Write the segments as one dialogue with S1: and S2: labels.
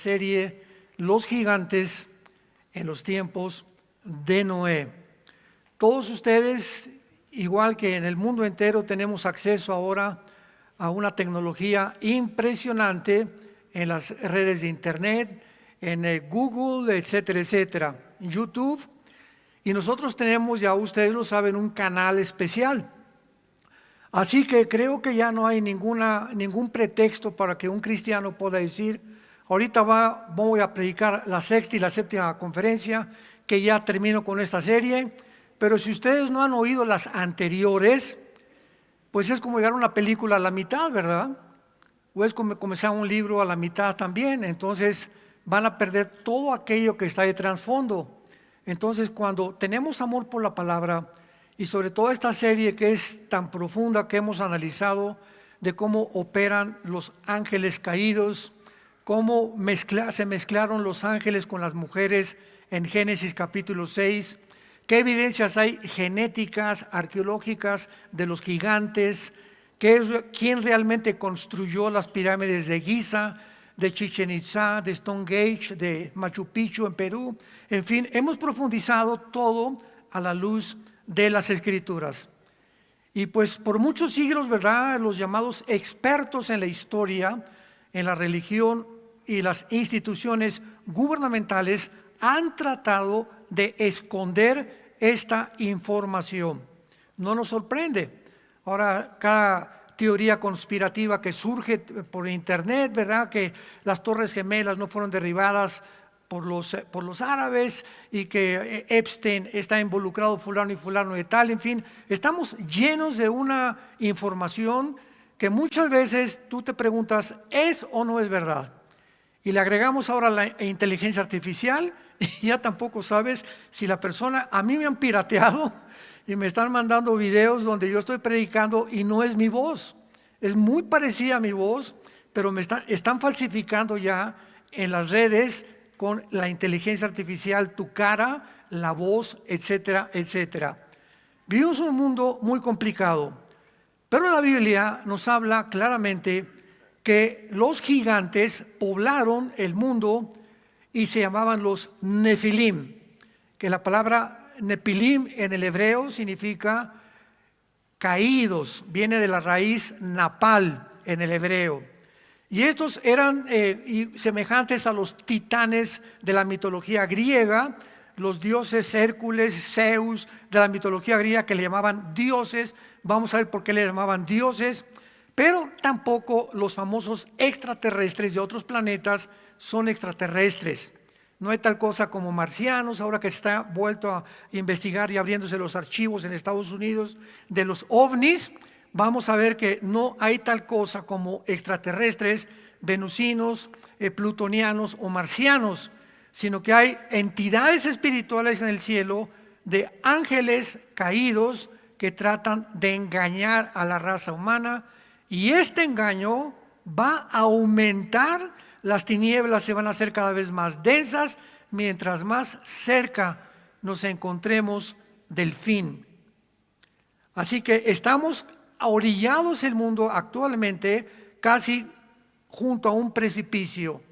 S1: Serie Los gigantes en los tiempos de Noé. Todos ustedes, igual que en el mundo entero, tenemos acceso ahora a una tecnología impresionante en las redes de internet, en Google, etcétera, etcétera, en YouTube. Y nosotros tenemos, ya ustedes lo saben, un canal especial. Así que creo que ya no hay ningún pretexto para que un cristiano pueda decir: ahorita voy a predicar la sexta y la séptima conferencia, que ya termino con esta serie, pero si ustedes no han oído las anteriores, pues es como llegar a una película a la mitad, ¿verdad? O es como comenzar un libro a la mitad también. Entonces van a perder todo aquello que está de trasfondo. Entonces, cuando tenemos amor por la palabra, y sobre todo esta serie que es tan profunda, que hemos analizado de cómo operan los ángeles caídos, cómo se mezclaron los ángeles con las mujeres en Génesis capítulo 6, qué evidencias hay genéticas, arqueológicas de los gigantes, quién realmente construyó las pirámides de Giza, de Chichén Itzá, de Stonehenge, de Machu Picchu en Perú. En fin, hemos profundizado todo a la luz de las Escrituras. Y pues por muchos siglos, ¿verdad?, los llamados expertos en la historia, en la religión y las instituciones gubernamentales han tratado de esconder esta información. No nos sorprende. Ahora, cada teoría conspirativa que surge por internet, ¿verdad?, que las Torres Gemelas no fueron derribadas por los árabes y que Epstein está involucrado fulano y fulano de tal. En fin, estamos llenos de una información que muchas veces tú te preguntas, ¿es o no es verdad? Y le agregamos ahora la inteligencia artificial y ya tampoco sabes si la persona, a mí me han pirateado y me están mandando videos donde yo estoy predicando y no es mi voz, es muy parecida a mi voz, pero están falsificando ya en las redes con la inteligencia artificial tu cara, la voz, etcétera, etcétera. Vivimos un mundo muy complicado, pero la Biblia nos habla claramente que los gigantes poblaron el mundo y se llamaban los Nefilim, que la palabra Nepilim en el hebreo significa caídos, viene de la raíz napal en el hebreo. Y estos eran semejantes a los titanes de la mitología griega, los dioses Hércules, Zeus de la mitología griega, que le llamaban dioses. Vamos a ver por qué le llamaban dioses. Pero tampoco los famosos extraterrestres de otros planetas son extraterrestres. No hay tal cosa como marcianos. Ahora que se está vuelto a investigar y abriéndose los archivos en Estados Unidos de los ovnis, vamos a ver que no hay tal cosa como extraterrestres, venusinos, plutonianos o marcianos, sino que hay entidades espirituales en el cielo de ángeles caídos que tratan de engañar a la raza humana, y este engaño va a aumentar. Las tinieblas se van a hacer cada vez más densas mientras más cerca nos encontremos del fin. Así que estamos orillados el mundo actualmente casi junto a un precipicio.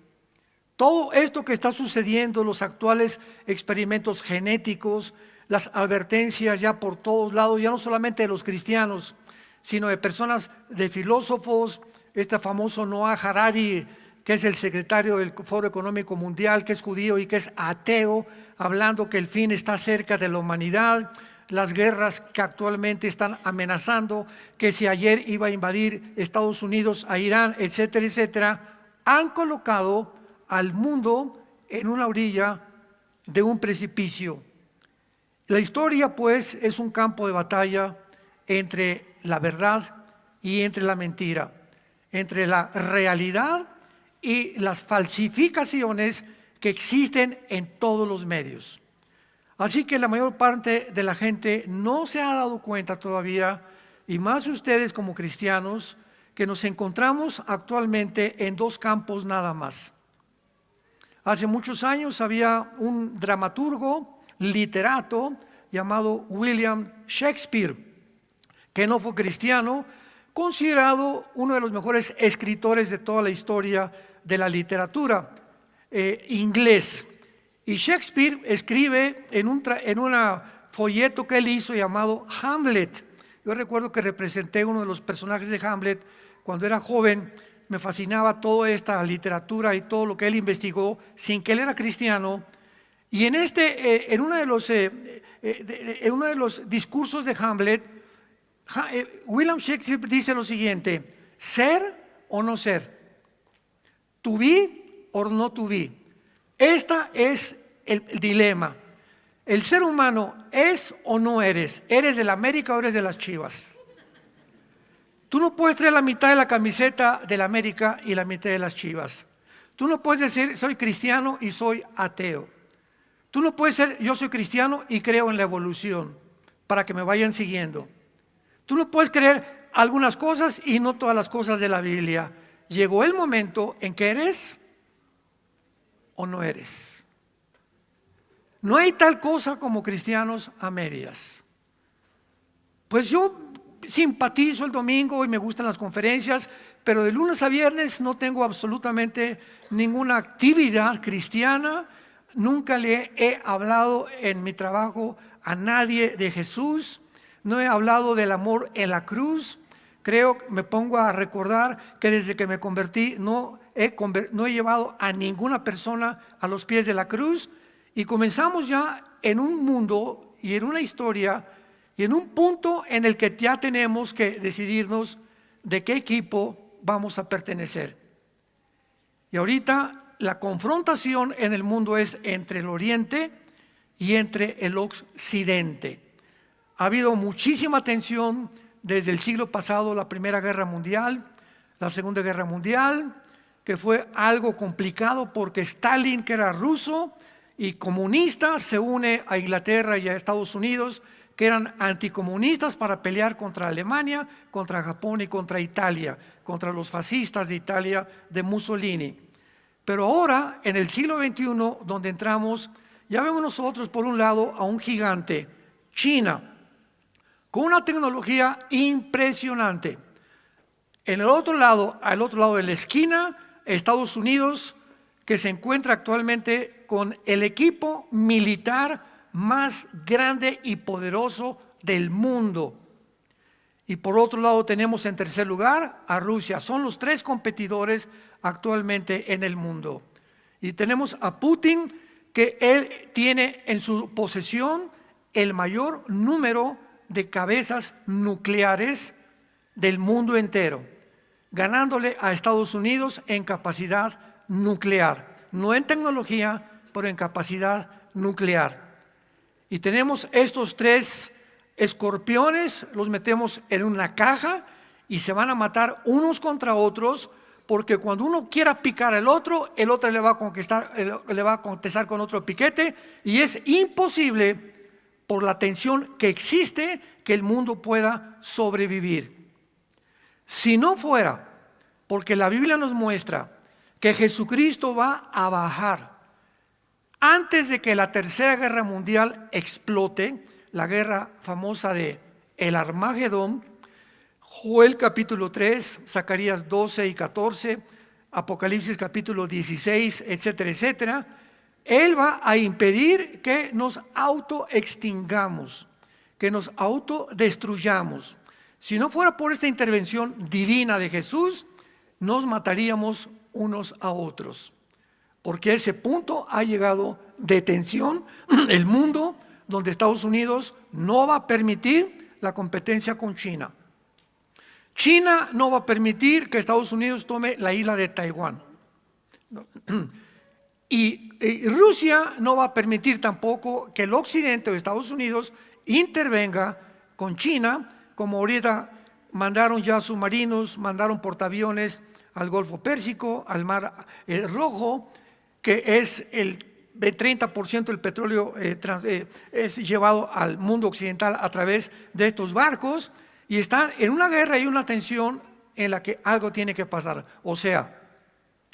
S1: Todo esto que está sucediendo, los actuales experimentos genéticos, las advertencias ya por todos lados, ya no solamente de los cristianos, sino de personas, de filósofos, este famoso Noah Harari, que es el secretario del Foro Económico Mundial, que es judío y que es ateo, hablando que el fin está cerca de la humanidad. Las guerras que actualmente están amenazando, que si ayer iba a invadir Estados Unidos a Irán, etcétera, etcétera, han colocado al mundo en una orilla de un precipicio. La historia, pues, es un campo de batalla entre la verdad y entre la mentira, entre la realidad y las falsificaciones que existen en todos los medios. Así que la mayor parte de la gente no se ha dado cuenta todavía, y más ustedes como cristianos, que nos encontramos actualmente en dos campos nada más. Hace muchos años había un dramaturgo, literato, llamado William Shakespeare, que no fue cristiano, considerado uno de los mejores escritores de toda la historia de la literatura. inglés. Y Shakespeare escribe en un folleto que él hizo llamado Hamlet. Yo recuerdo que representé uno de los personajes de Hamlet cuando era joven. Me fascinaba toda esta literatura y todo lo que él investigó sin que él era cristiano. Y en uno de los discursos de Hamlet, William Shakespeare dice lo siguiente: ser o no ser, to be or not to be. Esta es el dilema. El ser humano es o no eres. ¿Eres del América o eres de las Chivas? Tú no puedes traer la mitad de la camiseta del América y la mitad de las Chivas. Tú no puedes decir soy cristiano y soy ateo. Tú no puedes ser yo soy cristiano y creo en la evolución para que me vayan siguiendo. Tú no puedes creer algunas cosas y no todas las cosas de la Biblia. Llegó el momento en que eres o no eres. No hay tal cosa como cristianos a medias. Pues yo simpatizo el domingo y me gustan las conferencias, pero de lunes a viernes no tengo absolutamente ninguna actividad cristiana. Nunca le he hablado en mi trabajo a nadie de Jesús. No he hablado del amor en la cruz. Me pongo a recordar que desde que me convertí no he llevado a ninguna persona a los pies de la cruz. Y comenzamos ya en un mundo y en una historia y en un punto en el que ya tenemos que decidirnos de qué equipo vamos a pertenecer. Y ahorita la confrontación en el mundo es entre el Oriente y entre el Occidente. Ha habido muchísima tensión desde el siglo pasado, la Primera Guerra Mundial, la Segunda Guerra Mundial, que fue algo complicado porque Stalin, que era ruso y comunista, se une a Inglaterra y a Estados Unidos, que eran anticomunistas, para pelear contra Alemania, contra Japón y contra Italia, contra los fascistas de Italia de Mussolini. Pero ahora, en el siglo XXI, donde entramos, ya vemos nosotros por un lado a un gigante, China, con una tecnología al otro lado de la esquina, Estados Unidos, que se encuentra actualmente con el equipo militar más grande y poderoso del mundo. Y por otro lado tenemos en tercer lugar a Rusia. Son los tres competidores actualmente en el mundo. Y tenemos a Putin, que él tiene en su posesión el mayor número de cabezas nucleares del mundo entero, ganándole a Estados Unidos en capacidad nuclear, no en tecnología, pero en capacidad nuclear. Y tenemos estos tres escorpiones, los metemos en una caja y se van a matar unos contra otros, porque cuando uno quiera picar al otro, el otro le va a contestar con otro piquete, y es imposible por la tensión que existe que el mundo pueda sobrevivir. Si no fuera porque la Biblia nos muestra que Jesucristo va a bajar antes de que la Tercera Guerra Mundial explote, la guerra famosa de el Armagedón, Joel capítulo 3, Zacarías 12 y 14, Apocalipsis capítulo 16, etcétera, etcétera. Él va a impedir que nos autoextingamos, que nos autodestruyamos. Si no fuera por esta intervención divina de Jesús, nos mataríamos unos a otros, porque ese punto ha llegado de tensión el mundo, donde Estados Unidos no va a permitir la competencia con China. China no va a permitir que Estados Unidos tome la isla de Taiwán. Y Rusia no va a permitir tampoco que el occidente o Estados Unidos intervenga con China, como ahorita mandaron ya submarinos, mandaron portaaviones al Golfo Pérsico, al Mar Rojo, que es el 30% del petróleo es llevado al mundo occidental a través de estos barcos, y están en una guerra y una tensión en la que algo tiene que pasar. O sea,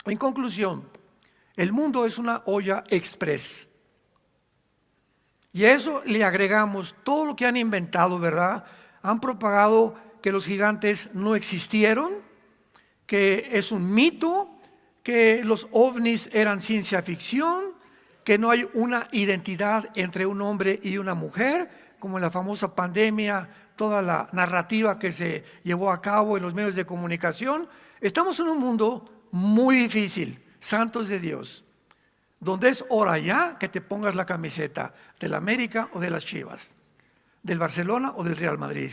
S1: en conclusión, el mundo es una olla express. Y a eso le agregamos todo lo que han inventado, ¿verdad? Han propagado que los gigantes no existieron, que es un mito, que los ovnis eran ciencia ficción, que no hay una identidad entre un hombre y una mujer, como en la famosa pandemia, toda la narrativa que se llevó a cabo en los medios de comunicación. Estamos en un mundo muy difícil, santos de Dios, donde es hora ya que te pongas la camiseta del América o de las Chivas, del Barcelona o del Real Madrid.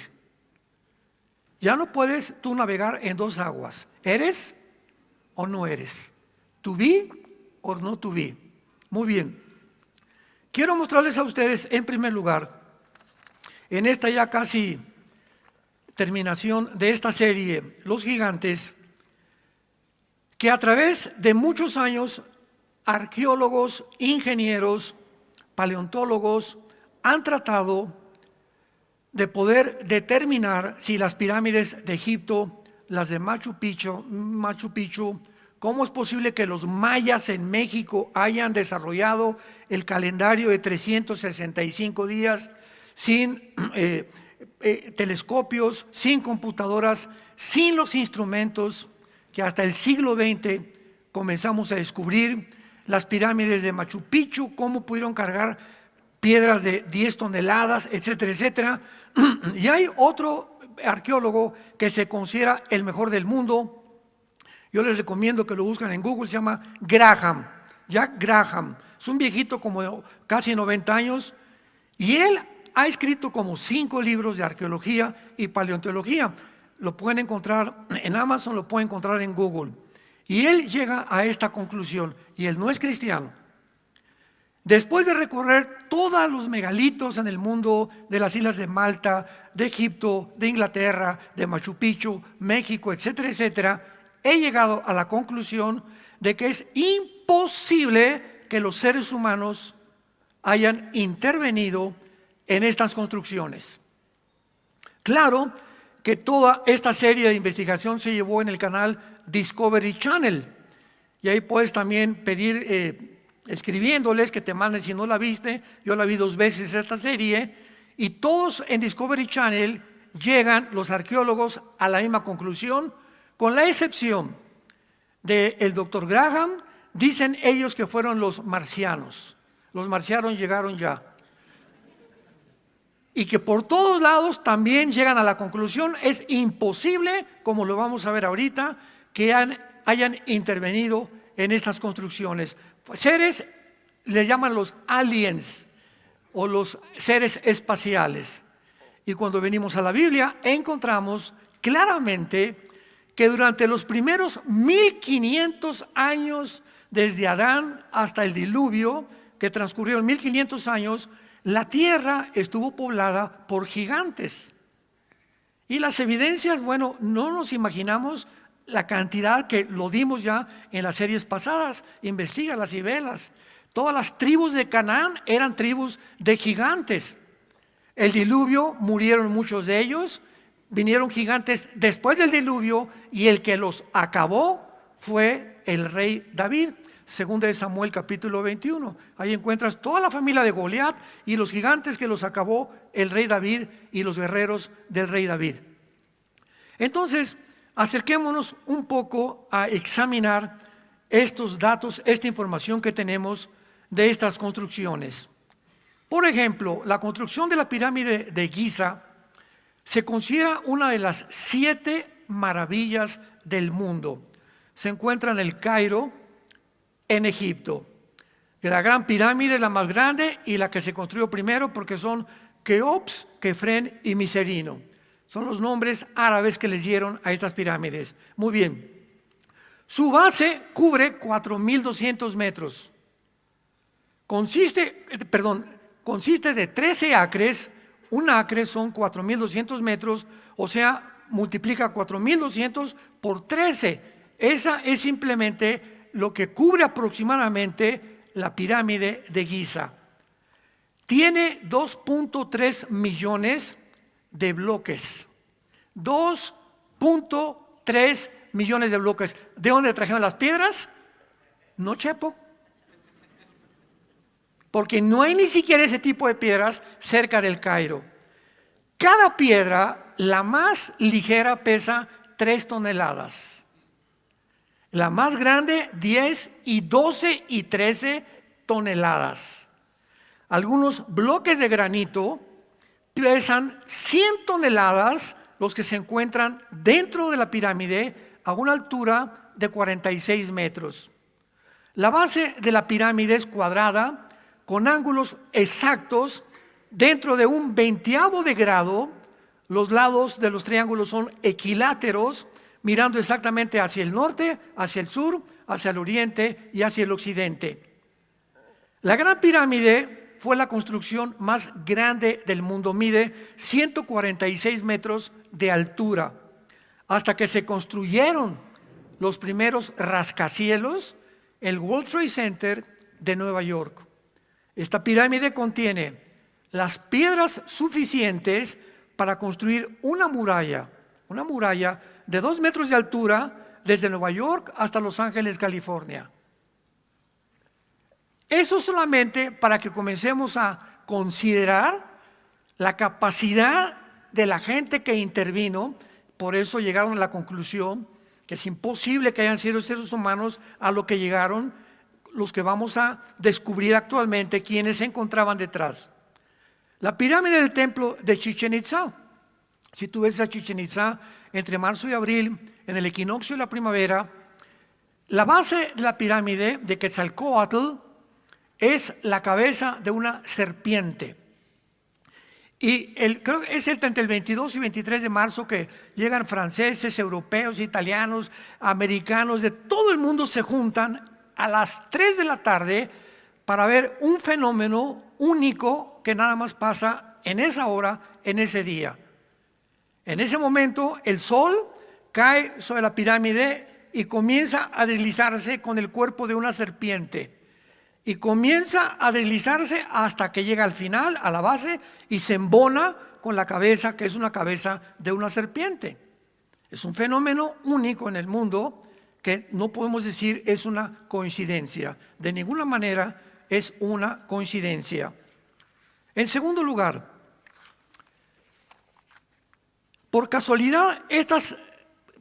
S1: Ya no puedes tú navegar en dos aguas, ¿eres o no eres? ¿To be o no to be? Muy bien, quiero mostrarles a ustedes en primer lugar, en esta ya casi terminación de esta serie, Los Gigantes, que a través de muchos años, arqueólogos, ingenieros, paleontólogos han tratado de poder determinar si las pirámides de Egipto, las de Machu Picchu, cómo es posible que los mayas en México hayan desarrollado el calendario de 365 días sin telescopios, sin computadoras, sin los instrumentos que hasta el siglo XX comenzamos a descubrir. Las pirámides de Machu Picchu, cómo pudieron cargar piedras de 10 toneladas, etcétera, etcétera. Y hay otro arqueólogo que se considera el mejor del mundo. Yo les recomiendo que lo busquen en Google, se llama Graham, Jack Graham. Es un viejito como de casi 90 años y él ha escrito como 5 libros de arqueología y paleontología. Lo pueden encontrar en Amazon, lo pueden encontrar en Google. Y él llega a esta conclusión, y él no es cristiano. Después de recorrer todos los megalitos en el mundo de las islas de Malta, de Egipto, de Inglaterra, de Machu Picchu, México, etcétera, etcétera, he llegado a la conclusión de que es imposible que los seres humanos hayan intervenido en estas construcciones. Claro que toda esta serie de investigación se llevó en el canal Discovery Channel, y ahí puedes también pedir escribiéndoles que te manden si no la viste. Yo la vi 2 veces esta serie, y todos en Discovery Channel llegan los arqueólogos a la misma conclusión, con la excepción del doctor Graham. Dicen ellos que fueron los marcianos. Los marcianos llegaron ya. Y que por todos lados también llegan a la conclusión, es imposible, como lo vamos a ver ahorita, que hayan intervenido en estas construcciones. Seres, les llaman los aliens o los seres espaciales. Y cuando venimos a la Biblia encontramos claramente que durante los primeros 1500 años, desde Adán hasta el diluvio, que transcurrieron 1500 años, la tierra estuvo poblada por gigantes. Y las evidencias, bueno, no nos imaginamos la cantidad que lo dimos ya en las series pasadas. Investígalas y velas. Todas las tribus de Canaán eran tribus de gigantes. El diluvio, murieron muchos de ellos. Vinieron gigantes después del diluvio, y el que los acabó fue el rey David. Segunda de Samuel capítulo 21, ahí encuentras toda la familia de Goliat y los gigantes que los acabó el rey David y los guerreros del rey David. Entonces, acerquémonos un poco a examinar estos datos, esta información que tenemos de estas construcciones. Por ejemplo, la construcción de la pirámide de Giza se considera una de las 7 maravillas del mundo. Se encuentra en el Cairo, en Egipto. La gran pirámide es la más grande y la que se construyó primero, porque son Keops, Kefren y Miserino. Son los nombres árabes que les dieron a estas pirámides. Muy bien. Su base cubre 4.200 metros. Consiste de 13 acres. Un acre son 4.200 metros, o sea, multiplica 4.200 por 13. Esa es simplemente lo que cubre aproximadamente la pirámide de Giza. Tiene 2.3 millones de bloques. 2.3 millones de bloques. ¿De dónde trajeron las piedras? No, Chepo. Porque no hay ni siquiera ese tipo de piedras cerca del Cairo. Cada piedra, la más ligera, pesa 3 toneladas. La más grande, 10 y 12 y 13 toneladas. Algunos bloques de granito pesan 100 toneladas, los que se encuentran dentro de la pirámide a una altura de 46 metros. La base de la pirámide es cuadrada, con ángulos exactos dentro de un 20avo de grado. Los lados de los triángulos son equiláteros, mirando exactamente hacia el norte, hacia el sur, hacia el oriente y hacia el occidente. La Gran Pirámide fue la construcción más grande del mundo, mide 146 metros de altura, hasta que se construyeron los primeros rascacielos, el World Trade Center de Nueva York. Esta pirámide contiene las piedras suficientes para construir una muralla de 2 metros de altura desde Nueva York hasta Los Ángeles, California. Eso solamente para que comencemos a considerar la capacidad de la gente que intervino. Por eso llegaron a la conclusión que es imposible que hayan sido seres humanos a lo que llegaron los que vamos a descubrir actualmente quienes se encontraban detrás. La pirámide del templo de Chichén Itzá. Si tú ves a Chichén Itzá entre marzo y abril, en el equinoccio de la primavera, la base de la pirámide de Quetzalcóatl es la cabeza de una serpiente. Y creo que es entre el 22 y 23 de marzo que llegan franceses, europeos, italianos, americanos, de todo el mundo se juntan a las 3 de la tarde para ver un fenómeno único que nada más pasa en esa hora, en ese día. En ese momento el sol cae sobre la pirámide y comienza a deslizarse con el cuerpo de una serpiente. Y comienza a deslizarse hasta que llega al final, a la base, y se embona con la cabeza, que es una cabeza de una serpiente. Es un fenómeno único en el mundo que no podemos decir es una coincidencia. De ninguna manera es una coincidencia. En segundo lugar, por casualidad, estas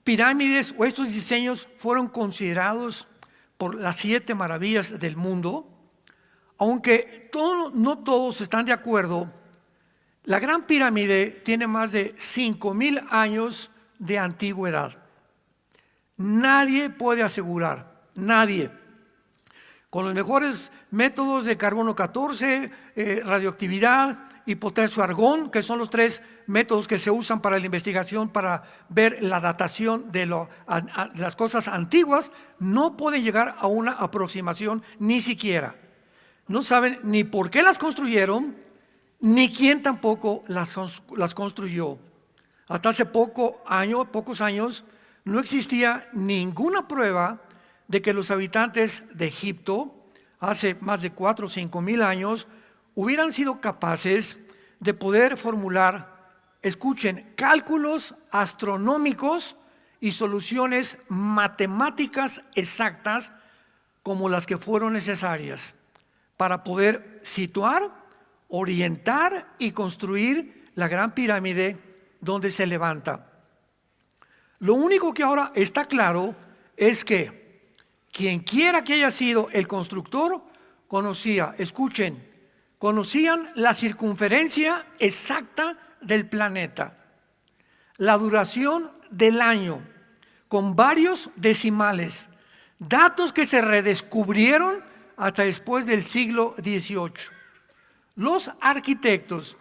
S1: pirámides o estos diseños fueron considerados por las 7 maravillas del mundo. Aunque no todos están de acuerdo, la Gran Pirámide tiene más de 5,000 años de antigüedad. Nadie puede asegurar, nadie, con los mejores métodos de carbono 14, radioactividad y potasio argón, que son los 3 métodos que se usan para la investigación, para ver la datación de las cosas antiguas, no pueden llegar a una aproximación ni siquiera. No saben ni por qué las construyeron, ni quién tampoco las construyó. Hasta hace pocos años, no existía ninguna prueba de que los habitantes de Egipto, hace más de 4 o 5 mil años, hubieran sido capaces de poder formular, escuchen, cálculos astronómicos y soluciones matemáticas exactas como las que fueron necesarias para poder situar, orientar y construir la Gran Pirámide donde se levanta. Lo único que ahora está claro es que quien quiera que haya sido el constructor conocían la circunferencia exacta del planeta, la duración del año, con varios decimales, datos que se redescubrieron hasta después del siglo XVIII. Los arquitectos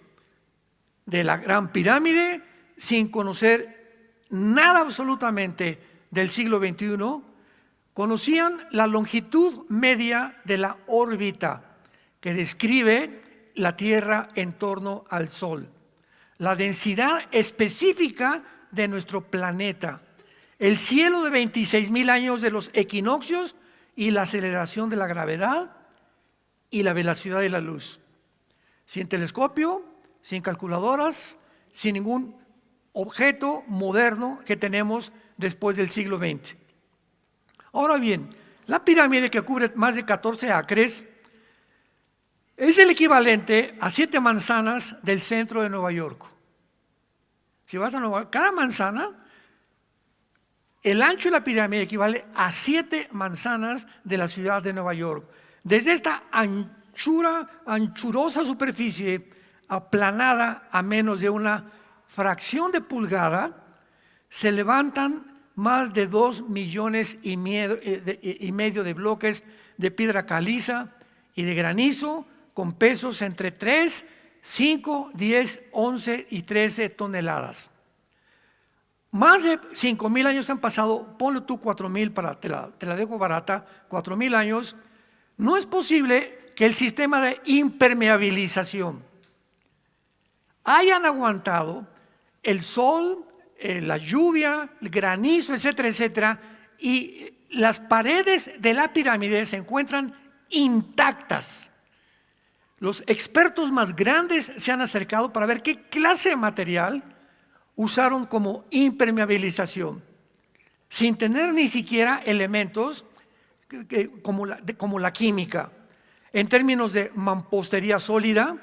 S1: de la Gran Pirámide, sin conocer nada absolutamente del siglo XXI, conocían la longitud media de la órbita que describe la Tierra en torno al Sol, la densidad específica de nuestro planeta, el cielo de 26,000 años de los equinoccios y la aceleración de la gravedad y la velocidad de la luz. Sin telescopio, sin calculadoras, sin ningún objeto moderno que tenemos después del siglo XX. Ahora bien, la pirámide, que cubre más de 14 acres, es el equivalente a 7 manzanas del centro de Nueva York. Si vas a Nueva York, cada manzana El ancho de la pirámide equivale a 7 manzanas de la ciudad de Nueva York. Desde esta anchurosa superficie aplanada a menos de una fracción de pulgada, se levantan más de 2,5 millones de bloques de piedra caliza y de granizo con pesos entre 3, 5, 10, 11 y 13 toneladas. Más de 5,000 años han pasado, ponle tú 4,000 te la dejo barata, 4,000 años. No es posible que el sistema de impermeabilización hayan aguantado el sol, la lluvia, el granizo, etcétera, etcétera, y las paredes de la pirámide se encuentran intactas. Los expertos más grandes se han acercado para ver qué clase de material usaron como impermeabilización, sin tener ni siquiera elementos como la química. En términos de mampostería sólida,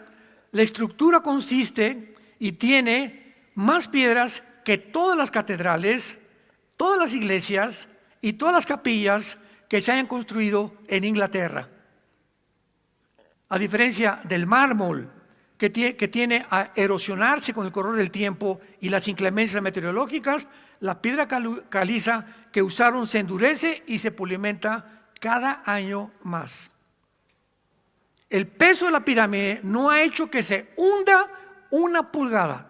S1: la estructura consiste y tiene más piedras que todas las catedrales, todas las iglesias y todas las capillas que se hayan construido en Inglaterra. A diferencia del mármol, que tiene a erosionarse con el correr del tiempo y las inclemencias meteorológicas, la piedra caliza que usaron se endurece y se pulimenta cada año más. El peso de la pirámide no ha hecho que se hunda una pulgada.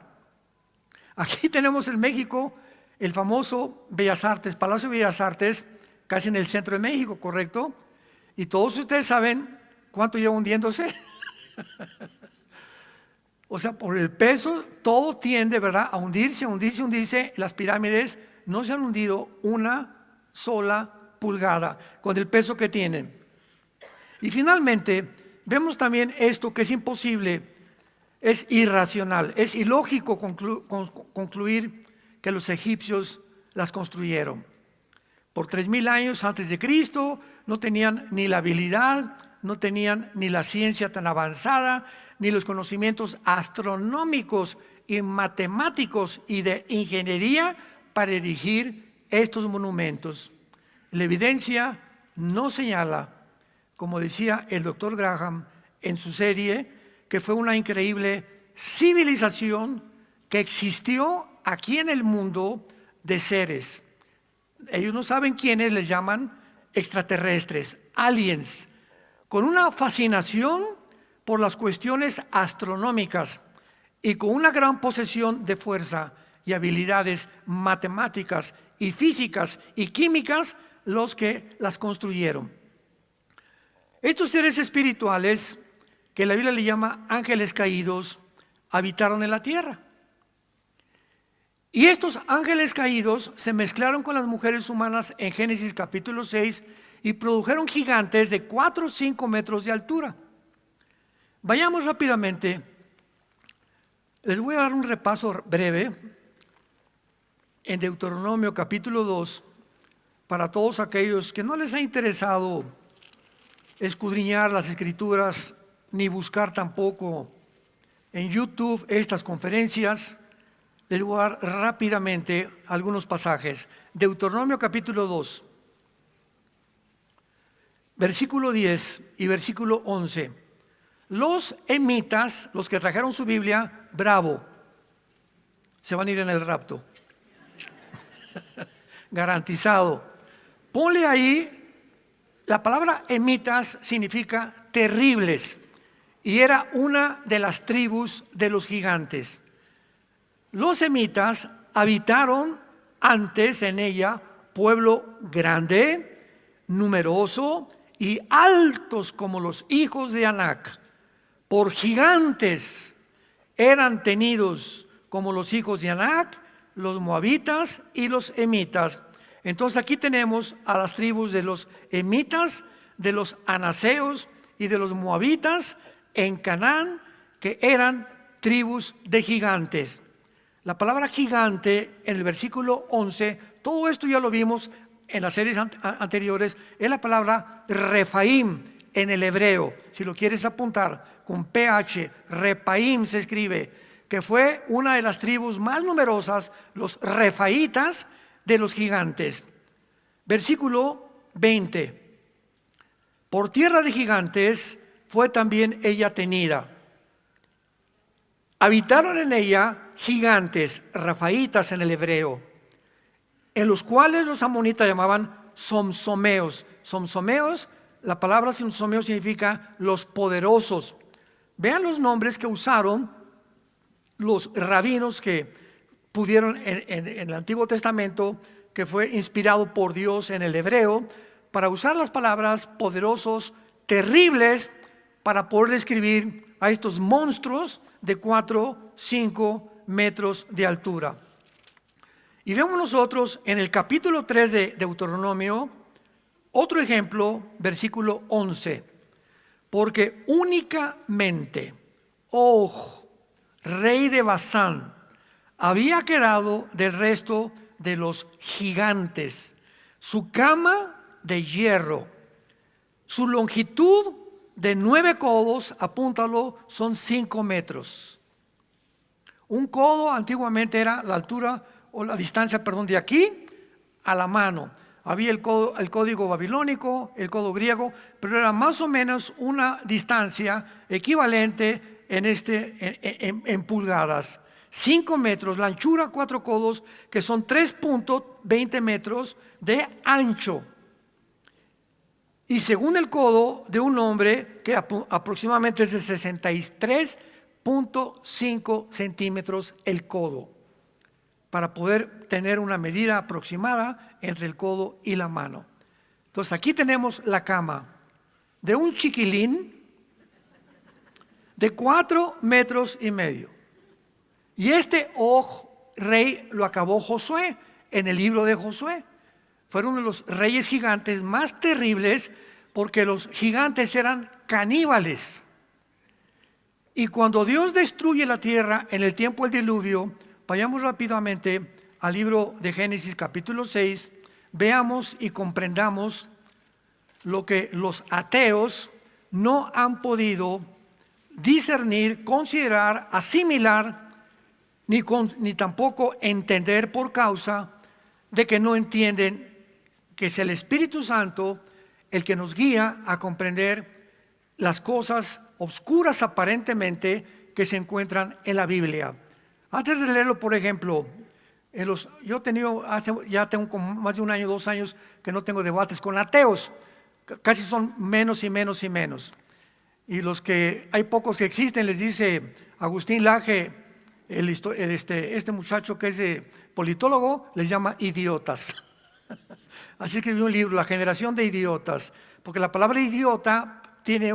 S1: Aquí tenemos en México el famoso Bellas Artes, Palacio de Bellas Artes, casi en el centro de México, ¿correcto? Y todos ustedes saben cuánto lleva hundiéndose. O sea, por el peso, todo tiende, ¿verdad?, a hundirse, hundirse, hundirse. Las pirámides no se han hundido una sola pulgada con el peso que tienen. Y finalmente, vemos también esto que es imposible, es irracional, es ilógico concluir que los egipcios las construyeron. Por 3,000 años antes de Cristo no tenían ni la habilidad, no tenían ni la ciencia tan avanzada, ni los conocimientos astronómicos y matemáticos y de ingeniería para erigir estos monumentos. La evidencia no señala, como decía el doctor Graham en su serie, que fue una increíble civilización que existió aquí en el mundo de seres. Ellos no saben quiénes, les llaman extraterrestres, aliens, con una fascinación por las cuestiones astronómicas y con una gran posesión de fuerza y habilidades matemáticas y físicas y químicas los que las construyeron. Estos seres espirituales, que la Biblia le llama ángeles caídos, habitaron en la tierra. Y estos ángeles caídos se mezclaron con las mujeres humanas en Génesis capítulo 6 y produjeron gigantes de 4 o 5 metros de altura. Vayamos rápidamente. Les voy a dar un repaso breve en Deuteronomio capítulo 2 para todos aquellos que no les ha interesado escudriñar las escrituras ni buscar tampoco en YouTube estas conferencias. Les voy a dar rápidamente algunos pasajes. Deuteronomio capítulo 2, versículo 10 y versículo 11. Los emitas, los que trajeron su Biblia, bravo, se van a ir en el rapto. Garantizado. Ponle ahí, la palabra emitas significa terribles y era una de las tribus de los gigantes. Los emitas habitaron antes en ella pueblo grande, numeroso y altos como los hijos de Anac. Por gigantes eran tenidos como los hijos de Anac, los moabitas y los emitas. Entonces aquí tenemos a las tribus de los emitas, de los anaseos y de los moabitas en Canaán, que eran tribus de gigantes. La palabra gigante en el versículo 11, todo esto ya lo vimos en las series anteriores, es la palabra Refaim en el hebreo. Si lo quieres apuntar con PH, Refaim se escribe, que fue una de las tribus más numerosas, los refaitas, de los gigantes. Versículo 20. Por tierra de gigantes fue también ella tenida. Habitaron en ella gigantes, rafaitas en el hebreo, en los cuales los amonitas llamaban somsomeos. Somsomeos, la palabra somsomeo significa los poderosos. Vean los nombres que usaron los rabinos que pudieron en el Antiguo Testamento, que fue inspirado por Dios en el hebreo, para usar las palabras poderosos, terribles, para poder describir a estos monstruos de 4, 5 metros de altura. Y vemos nosotros en el capítulo 3 de Deuteronomio otro ejemplo, versículo 11. Porque únicamente Og, rey de Basán, había quedado del resto de los gigantes, su cama de hierro, su longitud de 9 codos, apúntalo, son 5 metros. Un codo antiguamente era la altura o la distancia, de aquí a la mano. Había el código babilónico, el codo griego, pero era más o menos una distancia equivalente en pulgadas. 5 metros, la anchura 4 codos, que son 3.20 metros de ancho. Y según el codo de un hombre, que aproximadamente es de 63.5 centímetros el codo, para poder tener una medida aproximada entre el codo y la mano. Entonces aquí tenemos la cama de un chiquilín de 4 metros y medio. Y este Og, rey, lo acabó Josué en el libro de Josué. Fueron uno de los reyes gigantes más terribles, porque los gigantes eran caníbales. Y cuando Dios destruye la tierra en el tiempo del diluvio, vayamos rápidamente al libro de Génesis capítulo 6, veamos y comprendamos lo que los ateos no han podido discernir, considerar, asimilar, ni tampoco entender, por causa de que no entienden que es el Espíritu Santo el que nos guía a comprender las cosas oscuras aparentemente que se encuentran en la Biblia. Antes de leerlo, por ejemplo, yo ya tengo como más de 1 año, 2 años que no tengo debates con ateos. Casi son menos y menos y menos. Y hay pocos que existen, les dice Agustín Laje, este muchacho que es politólogo, les llama idiotas. Así escribió un libro, La generación de idiotas, porque la palabra idiota tiene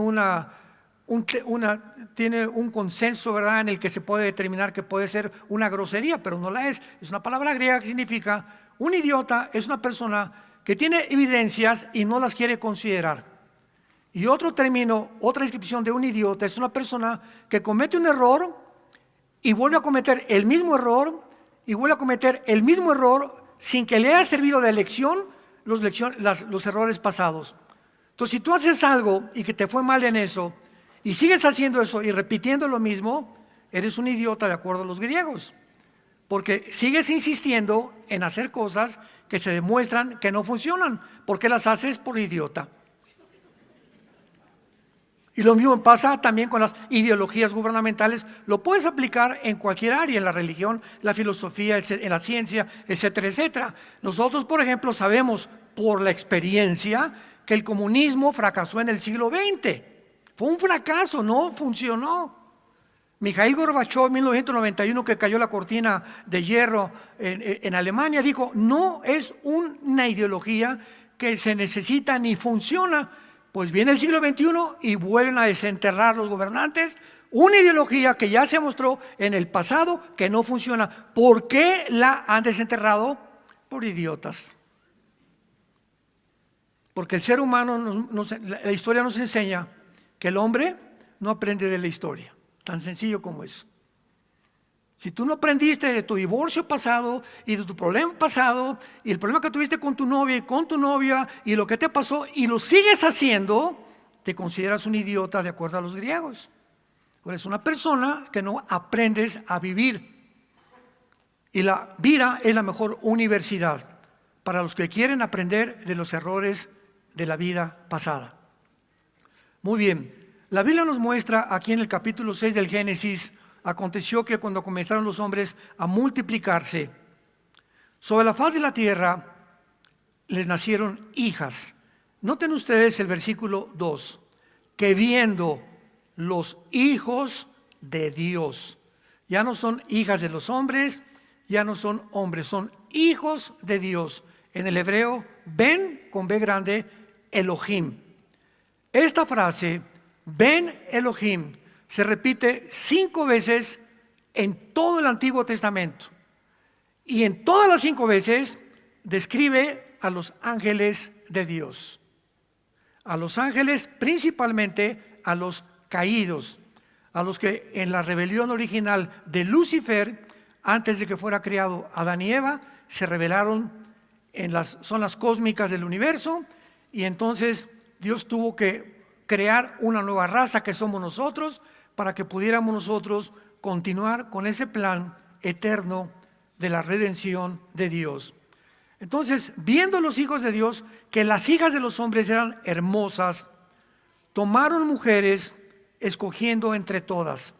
S1: tiene un consenso, ¿verdad?, en el que se puede determinar que puede ser una grosería, pero no la es. Es una palabra griega que significa, un idiota es una persona que tiene evidencias y no las quiere considerar. Y otro término, otra descripción de un idiota es una persona que comete un error y vuelve a cometer el mismo error y vuelve a cometer el mismo error sin que le haya servido de lección los errores pasados. Entonces, si tú haces algo y que te fue mal en eso y sigues haciendo eso y repitiendo lo mismo, eres un idiota de acuerdo a los griegos, porque sigues insistiendo en hacer cosas que se demuestran que no funcionan, porque las haces por idiota. Y lo mismo pasa también con las ideologías gubernamentales. Lo puedes aplicar en cualquier área, en la religión, la filosofía, en la ciencia, etcétera, etcétera. Nosotros, por ejemplo, sabemos por la experiencia que el comunismo fracasó en el siglo XX. Fue un fracaso, no funcionó. Mikhail Gorbachev en 1991, que cayó la cortina de hierro en Alemania, dijo: no es una ideología que se necesita ni funciona. Pues viene el siglo XXI y vuelven a desenterrar los gobernantes una ideología que ya se mostró en el pasado que no funciona. ¿Por qué la han desenterrado? Por idiotas. Porque el ser humano, la historia nos enseña que el hombre no aprende de la historia. Tan sencillo como eso. Si tú no aprendiste de tu divorcio pasado y de tu problema pasado y el problema que tuviste con tu novia y con tu novia y lo que te pasó y lo sigues haciendo, te consideras un idiota de acuerdo a los griegos. Eres una persona que no aprendes a vivir. Y la vida es la mejor universidad. para los que quieren aprender de los errores de la vida pasada. Muy bien, la Biblia nos muestra aquí en el capítulo 6 del Génesis: aconteció que cuando comenzaron los hombres a multiplicarse, sobre la faz de la tierra les nacieron hijas. Noten ustedes el versículo 2, que viendo los hijos de Dios, ya no son hijas de los hombres, ya no son hombres, son hijos de Dios. En el hebreo, Ben con B grande, Elohim. Esta frase, Ben Elohim, se repite 5 veces en todo el Antiguo Testamento. Y en todas las 5 veces describe a los ángeles de Dios. A los ángeles, principalmente a los caídos, a los que en la rebelión original de Lucifer, antes de que fuera creado Adán y Eva, se rebelaron en las zonas cósmicas del universo, y entonces Dios tuvo que crear una nueva raza que somos nosotros, para que pudiéramos nosotros continuar con ese plan eterno de la redención de Dios. Entonces, viendo los hijos de Dios que las hijas de los hombres eran hermosas, tomaron mujeres, escogiendo entre todas.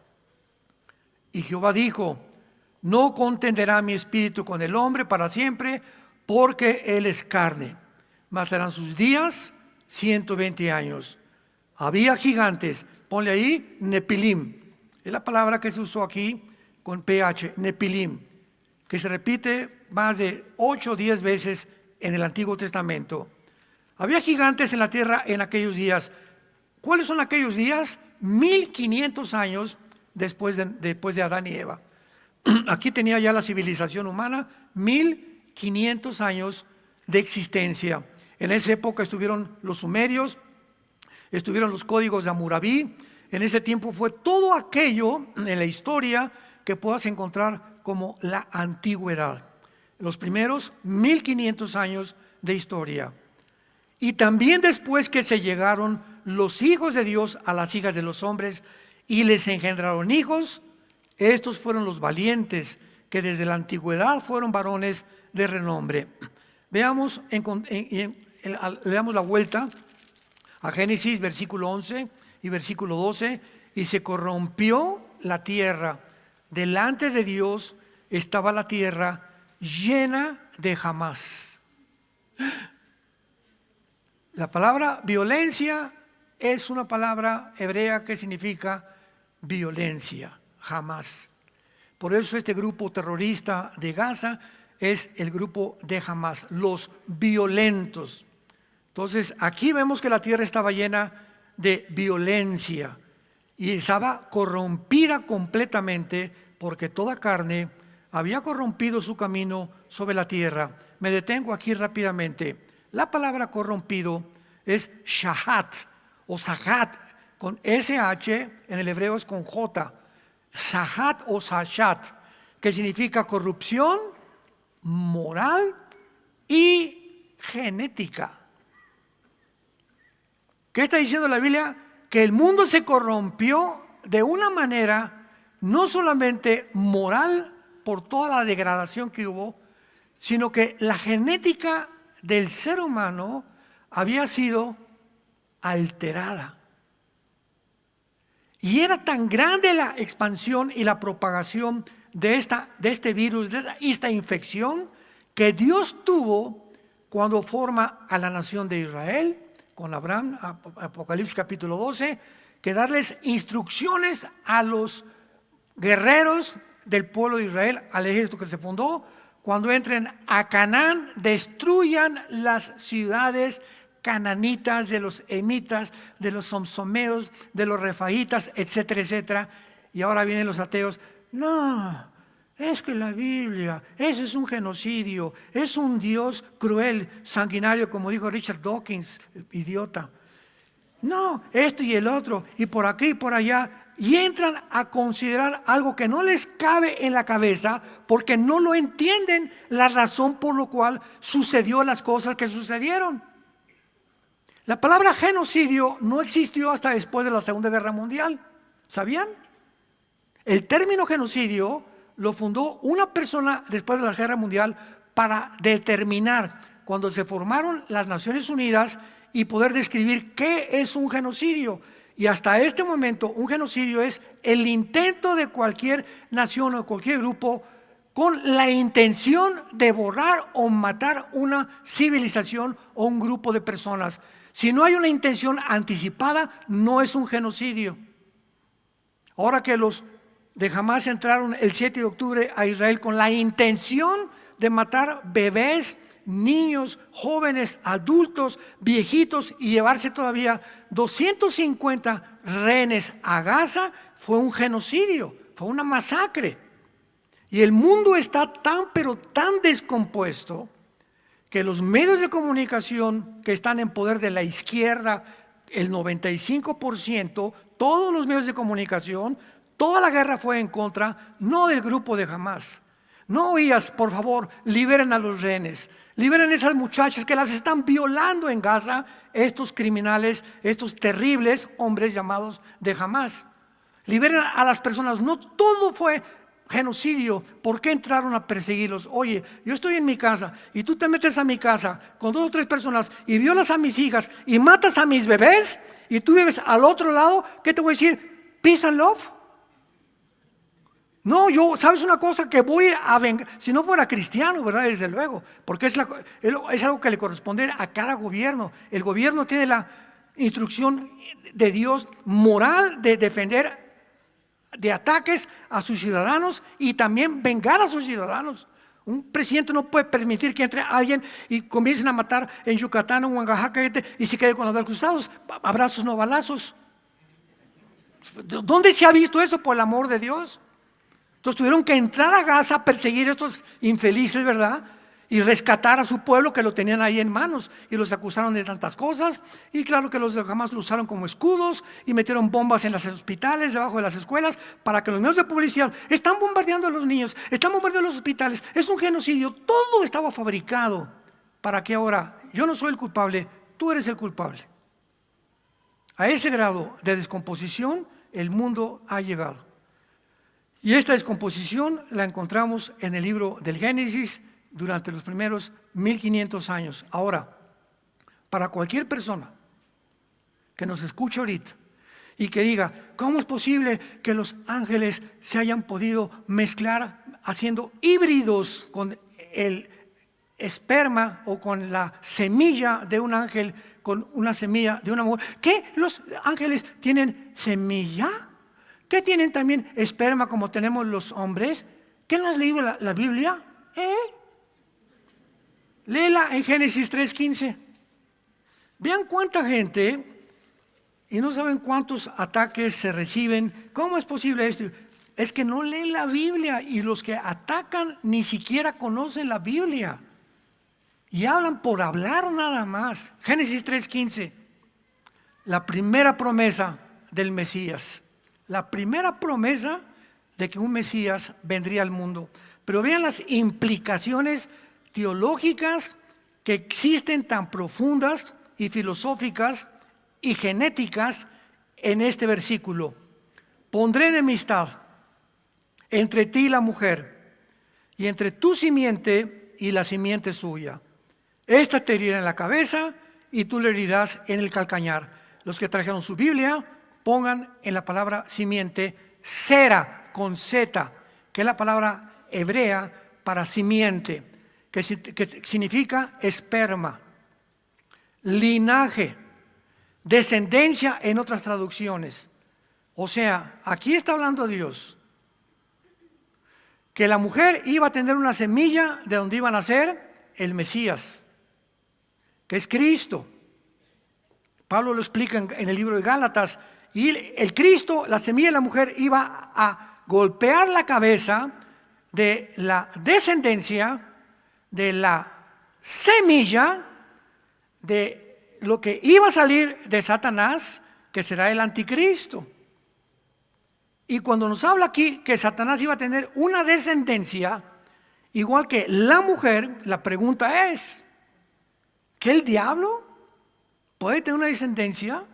S1: Y Jehová dijo: no contenderá mi espíritu con el hombre para siempre, porque él es carne, mas serán sus días 120 años. Había gigantes, ponle ahí Nepilim, es la palabra que se usó aquí con PH, Nepilim, que se repite más de 8 o 10 veces en el Antiguo Testamento. Había gigantes en la tierra en aquellos días. ¿Cuáles son aquellos días? 1500 años después de Adán y Eva. Aquí tenía ya la civilización humana 1500 años de existencia. En esa época estuvieron los sumerios, estuvieron los códigos de Hammurabi. En ese tiempo fue todo aquello en la historia que puedas encontrar como la antigüedad. Los primeros 1500 años de historia. Y también después que se llegaron los hijos de Dios a las hijas de los hombres y les engendraron hijos, estos fueron los valientes que desde la antigüedad fueron varones de renombre. Veamos, le damos la vuelta a Génesis versículo 11 y versículo 12. Y se corrompió la tierra. Delante de Dios estaba la tierra llena de Hamás. La palabra violencia es una palabra hebrea que significa violencia, Hamás. Por eso este grupo terrorista de Gaza es el grupo de Hamás, los violentos. Entonces aquí vemos que la tierra estaba llena de violencia y estaba corrompida completamente, porque toda carne había corrompido su camino sobre la tierra. Me detengo aquí rápidamente. La palabra corrompido es shahat o sahat, con SH, en el hebreo es con J. Sahat o sashat, que significa corrupción moral y genética. ¿Qué está diciendo la Biblia? Que el mundo se corrompió de una manera no solamente moral por toda la degradación que hubo, sino que la genética del ser humano había sido alterada. Y era tan grande la expansión y la propagación de este virus, de esta infección, que Dios tuvo cuando forma a la nación de Israel, con Abraham, Apocalipsis capítulo 12, que darles instrucciones a los guerreros del pueblo de Israel, al ejército que se fundó: cuando entren a Canaán, destruyan las ciudades cananitas, de los emitas, de los somsomeos, de los refaitas, etcétera, etcétera. Y ahora vienen los ateos: no, es que la Biblia, ese es un genocidio, es un Dios cruel, sanguinario, como dijo Richard Dawkins, idiota. No, esto y el otro, y por aquí y por allá. Y entran a considerar algo que no les cabe en la cabeza, porque no lo entienden, la razón por la cual sucedió las cosas que sucedieron. La palabra genocidio no existió hasta después de la Segunda Guerra Mundial. ¿Sabían? El término genocidio lo fundó una persona después de la Guerra Mundial para determinar cuando se formaron las Naciones Unidas y poder describir qué es un genocidio. Y hasta este momento un genocidio es el intento de cualquier nación o cualquier grupo con la intención de borrar o matar una civilización o un grupo de personas. Si no hay una intención anticipada, no es un genocidio. Ahora que los de Hamás entraron el 7 de octubre a Israel con la intención de matar bebés, niños, jóvenes, adultos, viejitos y llevarse todavía 250 rehenes a Gaza, fue un genocidio, fue una masacre. Y el mundo está tan pero tan descompuesto que los medios de comunicación que están en poder de la izquierda, el 95%, todos los medios de comunicación, toda la guerra fue en contra, no del grupo de Hamás. No oías, por favor, liberen a los rehenes, liberen a esas muchachas que las están violando en Gaza, estos criminales, estos terribles hombres llamados de Hamás. Liberen a las personas, no todo fue genocidio. ¿Por qué entraron a perseguirlos? Oye, yo estoy en mi casa y tú te metes a mi casa con 2 o 3 personas y violas a mis hijas y matas a mis bebés y tú vives al otro lado. ¿Qué te voy a decir? Peace and love. No, yo, ¿sabes una cosa? Que voy a vengar, si no fuera cristiano, ¿verdad? Desde luego, porque es algo que le corresponde a cada gobierno. El gobierno tiene la instrucción de Dios moral de defender de ataques a sus ciudadanos y también vengar a sus ciudadanos. Un presidente no puede permitir que entre alguien y comiencen a matar en Yucatán o en Oaxaca y se quede con los brazos cruzados, abrazos no balazos. ¿Dónde se ha visto eso, por el amor de Dios? Entonces tuvieron que entrar a Gaza a perseguir a estos infelices, ¿verdad? Y rescatar a su pueblo que lo tenían ahí en manos y los acusaron de tantas cosas. Y claro que los de Hamás lo usaron como escudos y metieron bombas en los hospitales, debajo de las escuelas, para que los medios de publicidad están bombardeando a los niños, están bombardeando los hospitales. Es un genocidio, todo estaba fabricado para que ahora yo no soy el culpable, tú eres el culpable. A ese grado de descomposición el mundo ha llegado. Y esta descomposición la encontramos en el libro del Génesis durante los primeros 1500 años. Ahora, para cualquier persona que nos escuche ahorita y que diga, ¿cómo es posible que los ángeles se hayan podido mezclar haciendo híbridos con el esperma o con la semilla de un ángel con una semilla de una mujer? ¿Qué? ¿Los ángeles tienen semilla? ¿Qué tienen también esperma como tenemos los hombres? ¿Qué no has leído la Biblia? Léela en Génesis 3:15. Vean cuánta gente y no saben cuántos ataques se reciben. ¿Cómo es posible esto? Es que no leen la Biblia y los que atacan ni siquiera conocen la Biblia y hablan por hablar nada más. Génesis 3:15, la primera promesa del Mesías, la primera promesa de que un Mesías vendría al mundo. Pero vean las implicaciones teológicas que existen tan profundas y filosóficas y genéticas en este versículo. Pondré enemistad entre ti y la mujer, y entre tu simiente y la simiente suya. Esta te herirá en la cabeza y tú le herirás en el calcañar. Los que trajeron su Biblia, pongan en la palabra simiente sera con Z, que es la palabra hebrea para simiente, que significa esperma, linaje, descendencia en otras traducciones. O sea, aquí está hablando Dios que la mujer iba a tener una semilla de donde iba a nacer el Mesías, que es Cristo. Pablo lo explica en el libro de Gálatas. Y el Cristo, la semilla de la mujer, iba a golpear la cabeza de la descendencia, de la semilla, de lo que iba a salir de Satanás, que será el anticristo. Y cuando nos habla aquí que Satanás iba a tener una descendencia, igual que la mujer, la pregunta es, ¿que el diablo puede tener una descendencia?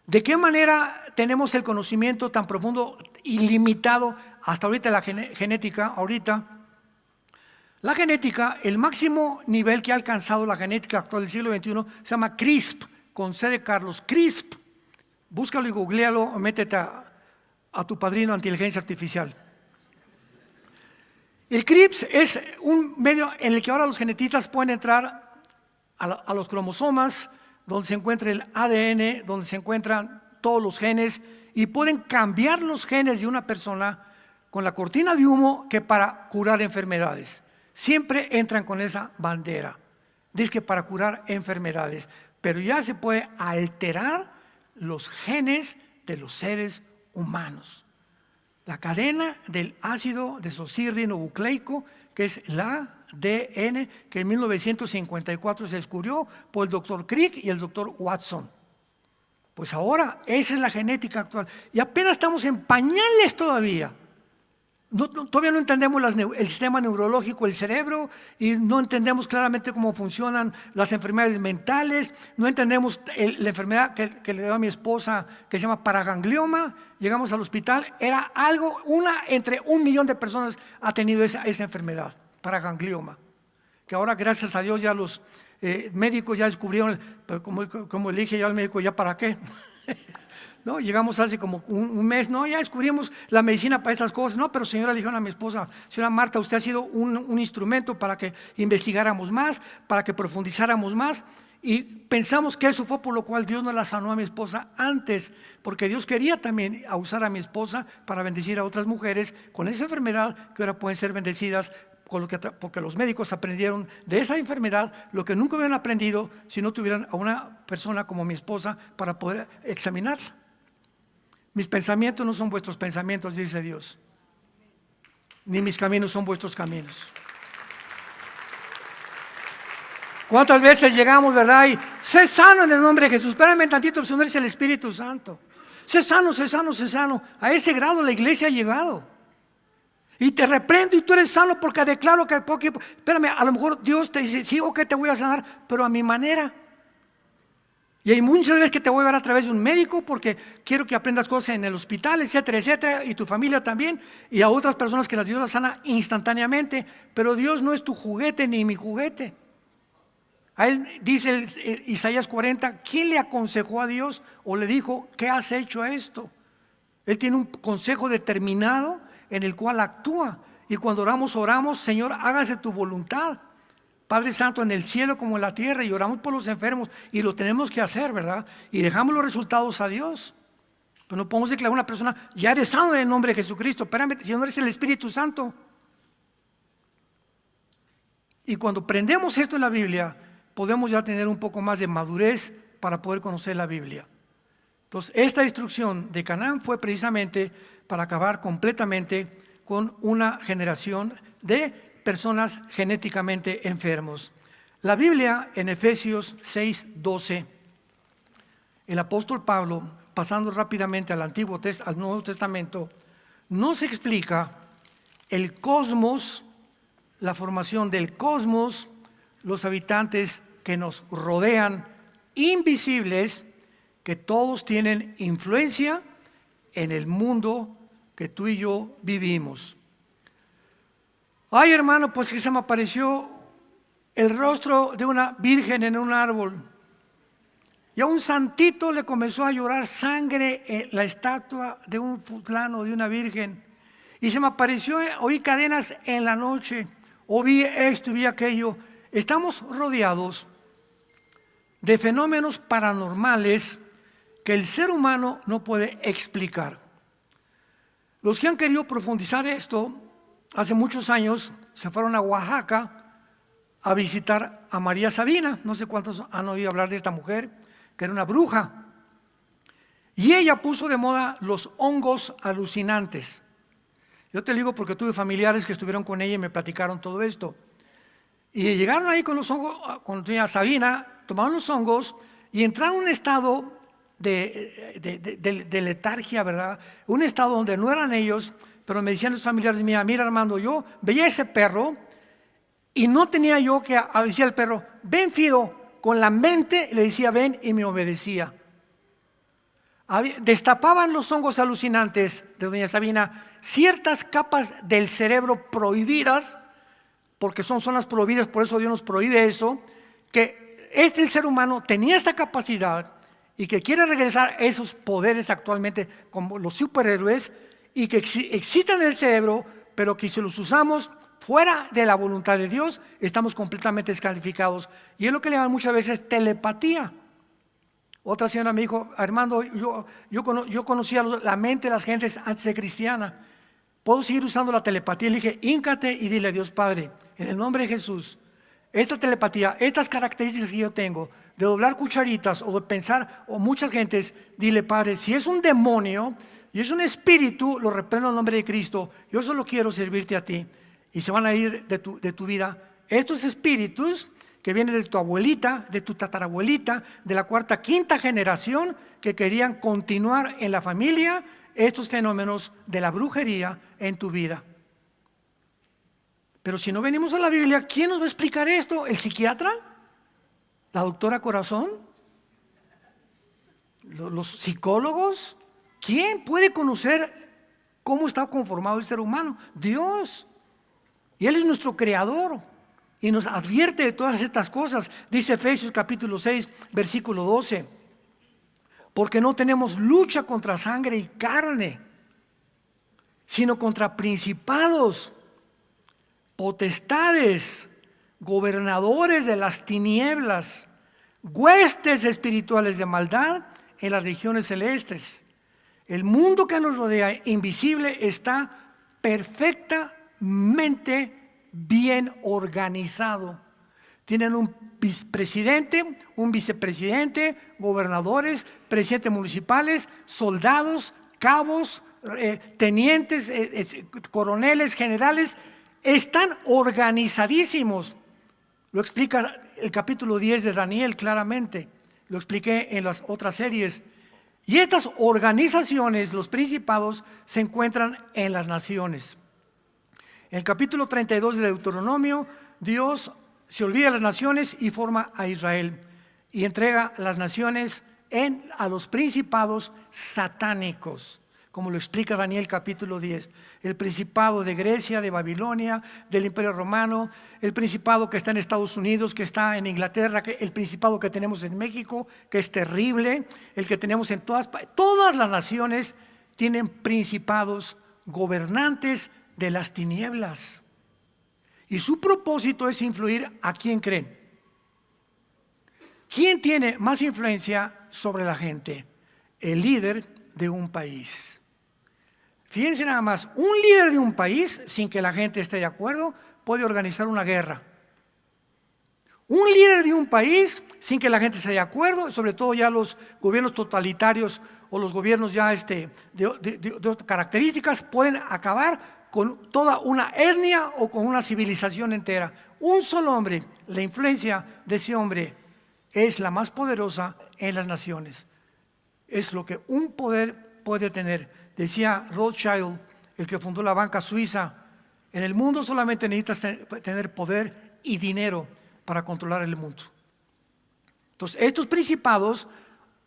S1: ¿De qué manera tenemos el conocimiento tan profundo y limitado hasta ahorita, la genética ahorita? La genética, el máximo nivel que ha alcanzado la genética actual del siglo XXI se llama CRISP, con C de Carlos, CRISP. Búscalo y googlealo, o métete a tu padrino de inteligencia artificial. El CRISP es un medio en el que ahora los genetistas pueden entrar a los cromosomas, donde se encuentra el ADN, donde se encuentran todos los genes, y pueden cambiar los genes de una persona con la cortina de humo que para curar enfermedades. Siempre entran con esa bandera. Dice que para curar enfermedades, pero ya se puede alterar los genes de los seres humanos. La cadena del ácido desoxirribonucleico, que es el ADN, que en 1954 se descubrió por el doctor Crick y el doctor Watson. Pues ahora esa es la genética actual. Y apenas estamos en pañales todavía. Todavía no entendemos el sistema neurológico del cerebro, y no entendemos claramente cómo funcionan las enfermedades mentales. No entendemos la enfermedad que le dio a mi esposa, que se llama paraganglioma. Llegamos al hospital, era algo, una entre 1 millón de personas ha tenido esa enfermedad, paraganglioma, que ahora gracias a Dios ya los médicos ya descubrieron, pero como le dije yo al médico, ¿ya para qué? ¿No? Llegamos hace como un mes, no, ya descubrimos la medicina para estas cosas. No, pero señora, le dijeron a mi esposa, señora Marta, usted ha sido un instrumento para que investigáramos más, para que profundizáramos más, y pensamos que eso fue por lo cual Dios no la sanó a mi esposa antes, porque Dios quería también usar a mi esposa para bendecir a otras mujeres con esa enfermedad, que ahora pueden ser bendecidas porque los médicos aprendieron de esa enfermedad lo que nunca hubieran aprendido si no tuvieran a una persona como mi esposa para poder examinarla. Mis pensamientos no son vuestros pensamientos, dice Dios, ni mis caminos son vuestros caminos. ¿Cuántas veces llegamos, verdad? Y sé sano en el nombre de Jesús. Espérame tantito, si no eres el Espíritu Santo. Sé sano, sé sano, sé sano. A ese grado la iglesia ha llegado. Y te reprendo y tú eres sano porque declaro que... Espérame, a lo mejor Dios te dice, sí, ok, te voy a sanar, pero a mi manera. Y hay muchas veces que te voy a ver a través de un médico porque quiero que aprendas cosas en el hospital, etcétera, etcétera, y tu familia también, y a otras personas que las Dios las sana instantáneamente. Pero Dios no es tu juguete ni mi juguete. A él dice Isaías 40, ¿quién le aconsejó a Dios o le dijo, ¿qué has hecho a esto? Él tiene un consejo determinado en el cual actúa. Y cuando oramos, Señor, hágase tu voluntad, Padre Santo, en el cielo como en la tierra, y oramos por los enfermos, y lo tenemos que hacer, ¿verdad? Y dejamos los resultados a Dios. Pero no podemos declarar a una persona, ya eres sano en el nombre de Jesucristo. Espérame, si no eres el Espíritu Santo. Y cuando aprendemos esto en la Biblia, podemos ya tener un poco más de madurez para poder conocer la Biblia. Entonces, esta instrucción de Canaán fue precisamente para acabar completamente con una generación de personas genéticamente enfermos. La Biblia en Efesios 6:12, el apóstol Pablo, pasando rápidamente al Nuevo Testamento, nos explica el cosmos, la formación del cosmos, los habitantes que nos rodean, invisibles, que todos tienen influencia en el mundo que tú y yo vivimos. Ay, hermano, pues que se me apareció el rostro de una virgen en un árbol, y a un santito le comenzó a llorar sangre en la estatua de un fulano, de una virgen, y se me apareció, oí cadenas en la noche, o vi esto y vi aquello. Estamos rodeados de fenómenos paranormales que el ser humano no puede explicar. Los que han querido profundizar esto, hace muchos años se fueron a Oaxaca a visitar a María Sabina. No sé cuántos han oído hablar de esta mujer, que era una bruja. Y ella puso de moda los hongos alucinantes. Yo te digo porque tuve familiares que estuvieron con ella y me platicaron todo esto. Y llegaron ahí con los hongos, con doña Sabina, tomaron los hongos y entraron en un estado de letargia, ¿verdad? Un estado donde no eran ellos, pero me decían los familiares, mira Armando, yo veía ese perro y no tenía yo que decía al perro, ven Fido, con la mente le decía ven y me obedecía. Destapaban los hongos alucinantes de doña Sabina ciertas capas del cerebro prohibidas porque son zonas prohibidas, por eso Dios nos prohíbe eso, que el ser humano tenía esta capacidad y que quiere regresar esos poderes actualmente como los superhéroes y que existen en el cerebro, pero que si los usamos fuera de la voluntad de Dios, estamos completamente descalificados. Y es lo que le llaman muchas veces telepatía. Otra señora me dijo: Armando, yo conocía la mente de las gentes antes de cristiana. ¿Puedo seguir usando la telepatía? Le dije: híncate y dile a Dios Padre, en el nombre de Jesús, esta telepatía, estas características que yo tengo, de doblar cucharitas o de pensar, o muchas gentes, dile: Padre, si es un demonio y es un espíritu, lo reprendo en el nombre de Cristo. Yo solo quiero servirte a ti. Y se van a ir de tu vida estos espíritus que vienen de tu abuelita, de tu tatarabuelita, de la cuarta, quinta generación, que querían continuar en la familia estos fenómenos de la brujería en tu vida. Pero si no venimos a la Biblia, ¿quién nos va a explicar esto? ¿El psiquiatra? ¿La doctora Corazón? ¿Los psicólogos? ¿Quién puede conocer cómo está conformado el ser humano? Dios. Y Él es nuestro creador y nos advierte de todas estas cosas. Dice Efesios capítulo 6, versículo 12: porque no tenemos lucha contra sangre y carne, sino contra principados, potestades, gobernadores de las tinieblas, huestes espirituales de maldad en las regiones celestes. El mundo que nos rodea, invisible, está perfectamente bien organizado. Tienen un presidente, un vicepresidente, gobernadores, presidentes municipales, soldados, cabos, tenientes, coroneles, generales. Están organizadísimos. Lo explica el capítulo 10 de Daniel claramente. Lo expliqué en las otras series. Y estas organizaciones, los principados, se encuentran en las naciones. En el capítulo 32 de Deuteronomio, Dios se olvida de las naciones y forma a Israel y entrega las naciones a los principados satánicos, como lo explica Daniel capítulo 10. El principado de Grecia, de Babilonia, del Imperio Romano, el principado que está en Estados Unidos, que está en Inglaterra, el principado que tenemos en México, que es terrible, el que tenemos en todas las naciones tienen principados, gobernantes de las tinieblas. Y su propósito es influir a quién creen. ¿Quién tiene más influencia sobre la gente? El líder de un país. Fíjense nada más, un líder de un país, sin que la gente esté de acuerdo, puede organizar una guerra. Un líder de un país, sin que la gente esté de acuerdo, sobre todo ya los gobiernos totalitarios o los gobiernos ya de otras características, pueden acabar con toda una etnia o con una civilización entera. Un solo hombre, la influencia de ese hombre es la más poderosa en las naciones. Es lo que un poder puede tener. Decía Rothschild, el que fundó la banca suiza: en el mundo solamente necesitas tener poder y dinero para controlar el mundo. Entonces, estos principados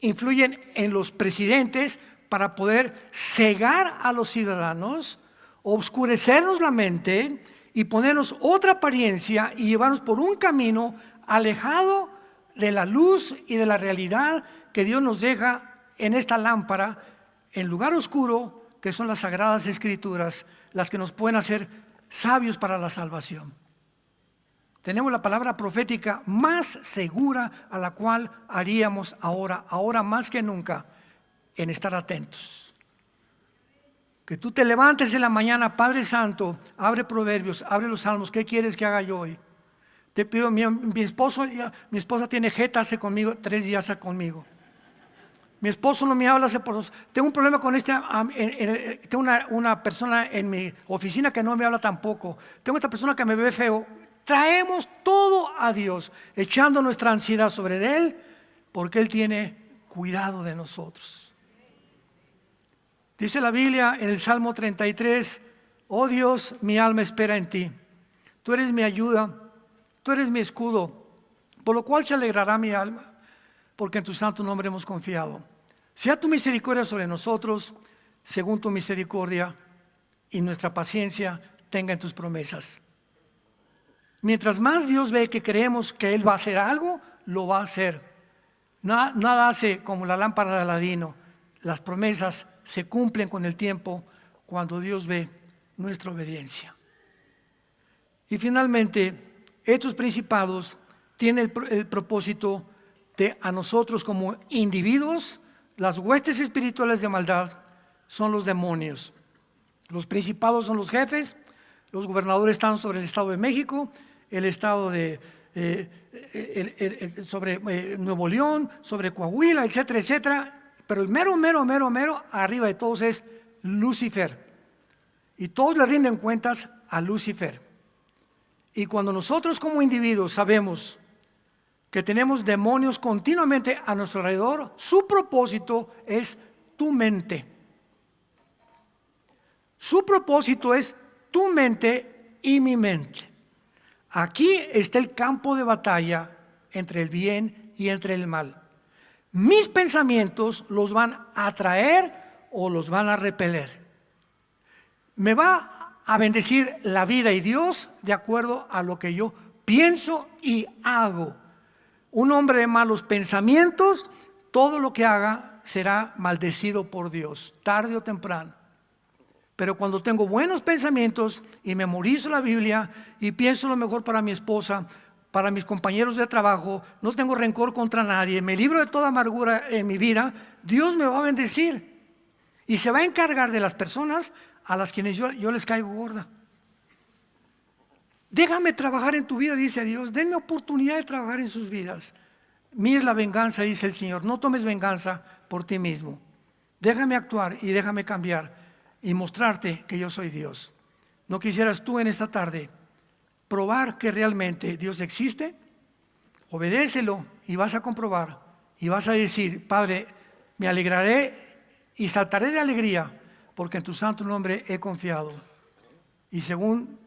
S1: influyen en los presidentes para poder cegar a los ciudadanos, obscurecernos la mente y ponernos otra apariencia y llevarnos por un camino alejado de la luz y de la realidad que Dios nos deja en esta lámpara, en lugar oscuro, que son las sagradas escrituras, las que nos pueden hacer sabios para la salvación. Tenemos la palabra profética más segura a la cual haríamos ahora más que nunca, en estar atentos. Que tú te levantes en la mañana: Padre Santo, abre Proverbios, abre los Salmos, ¿qué quieres que haga yo hoy? Te pido, mi esposa tiene jeta hace conmigo 3 días conmigo. Mi esposo no me habla hace por 2. Tengo un problema con tengo una persona en mi oficina que no me habla tampoco. Tengo esta persona que me ve feo. Traemos todo a Dios, echando nuestra ansiedad sobre Él, porque Él tiene cuidado de nosotros. Dice la Biblia en el Salmo 33: oh Dios, mi alma espera en ti. Tú eres mi ayuda, tú eres mi escudo, por lo cual se alegrará mi alma, porque en tu santo nombre hemos confiado. Sea tu misericordia sobre nosotros, según tu misericordia, y nuestra paciencia tenga en tus promesas. Mientras más Dios ve que creemos que Él va a hacer algo, lo va a hacer. Nada hace como la lámpara de Aladino. Las promesas se cumplen con el tiempo cuando Dios ve nuestra obediencia. Y finalmente, estos principados tienen el propósito de a nosotros como individuos, las huestes espirituales de maldad son los demonios. Los principados son los jefes, los gobernadores están sobre el Estado de México, el Estado de sobre Nuevo León, sobre Coahuila, etcétera, etcétera. Pero el mero arriba de todos es Lucifer. Y todos le rinden cuentas a Lucifer. Y cuando nosotros como individuos sabemos que tenemos demonios continuamente a nuestro alrededor, su propósito es tu mente. Su propósito es tu mente y mi mente. Aquí está el campo de batalla entre el bien y entre el mal. Mis pensamientos los van a atraer o los van a repeler. Me va a bendecir la vida y Dios de acuerdo a lo que yo pienso y hago. Un hombre de malos pensamientos, todo lo que haga será maldecido por Dios, tarde o temprano. Pero cuando tengo buenos pensamientos y memorizo la Biblia y pienso lo mejor para mi esposa, para mis compañeros de trabajo, no tengo rencor contra nadie, me libro de toda amargura en mi vida, Dios me va a bendecir. Y se va a encargar de las personas a las quienes yo les caigo gorda. Déjame trabajar en tu vida, dice Dios, denme oportunidad de trabajar en sus vidas. Mía es la venganza, dice el Señor, no tomes venganza por ti mismo. Déjame actuar y déjame cambiar y mostrarte que yo soy Dios. ¿No quisieras tú en esta tarde probar que realmente Dios existe? Obedécelo y vas a comprobar y vas a decir: Padre, me alegraré y saltaré de alegría porque en tu santo nombre he confiado. Y según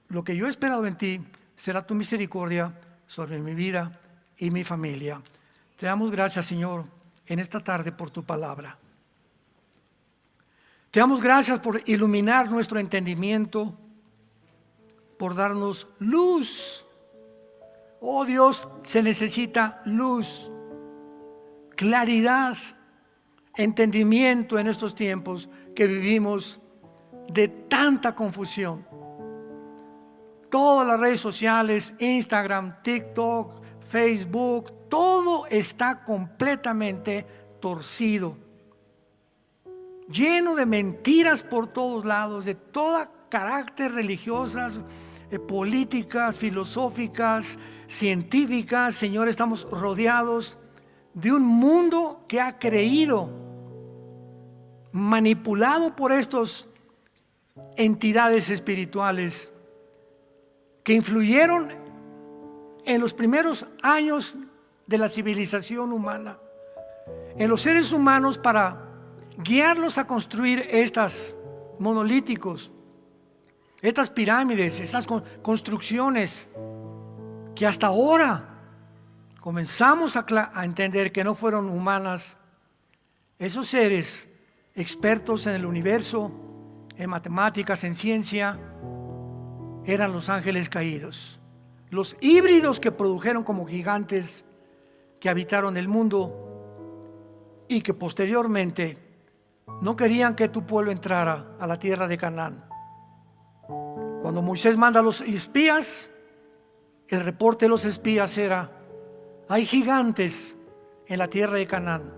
S1: lo que yo he esperado en ti, será tu misericordia sobre mi vida y mi familia. Te damos gracias, Señor, en esta tarde por tu palabra. Te damos gracias por iluminar nuestro entendimiento, por darnos luz. Oh Dios, se necesita luz, claridad, entendimiento en estos tiempos que vivimos de tanta confusión. Todas las redes sociales, Instagram, TikTok, Facebook, todo está completamente torcido, lleno de mentiras por todos lados, de todo carácter, religiosas, políticas, filosóficas, científicas. Señor, estamos rodeados de un mundo que ha creído, manipulado por estas entidades espirituales que influyeron en los primeros años de la civilización humana, en los seres humanos, para guiarlos a construir estas monolíticos, estas pirámides, estas construcciones que hasta ahora comenzamos a entender que no fueron humanas. Esos seres expertos en el universo, en matemáticas, en ciencia, eran los ángeles caídos, los híbridos que produjeron como gigantes que habitaron el mundo y que posteriormente no querían que tu pueblo entrara a la tierra de Canaán. Cuando Moisés manda a los espías, el reporte de los espías era: hay gigantes en la tierra de Canaán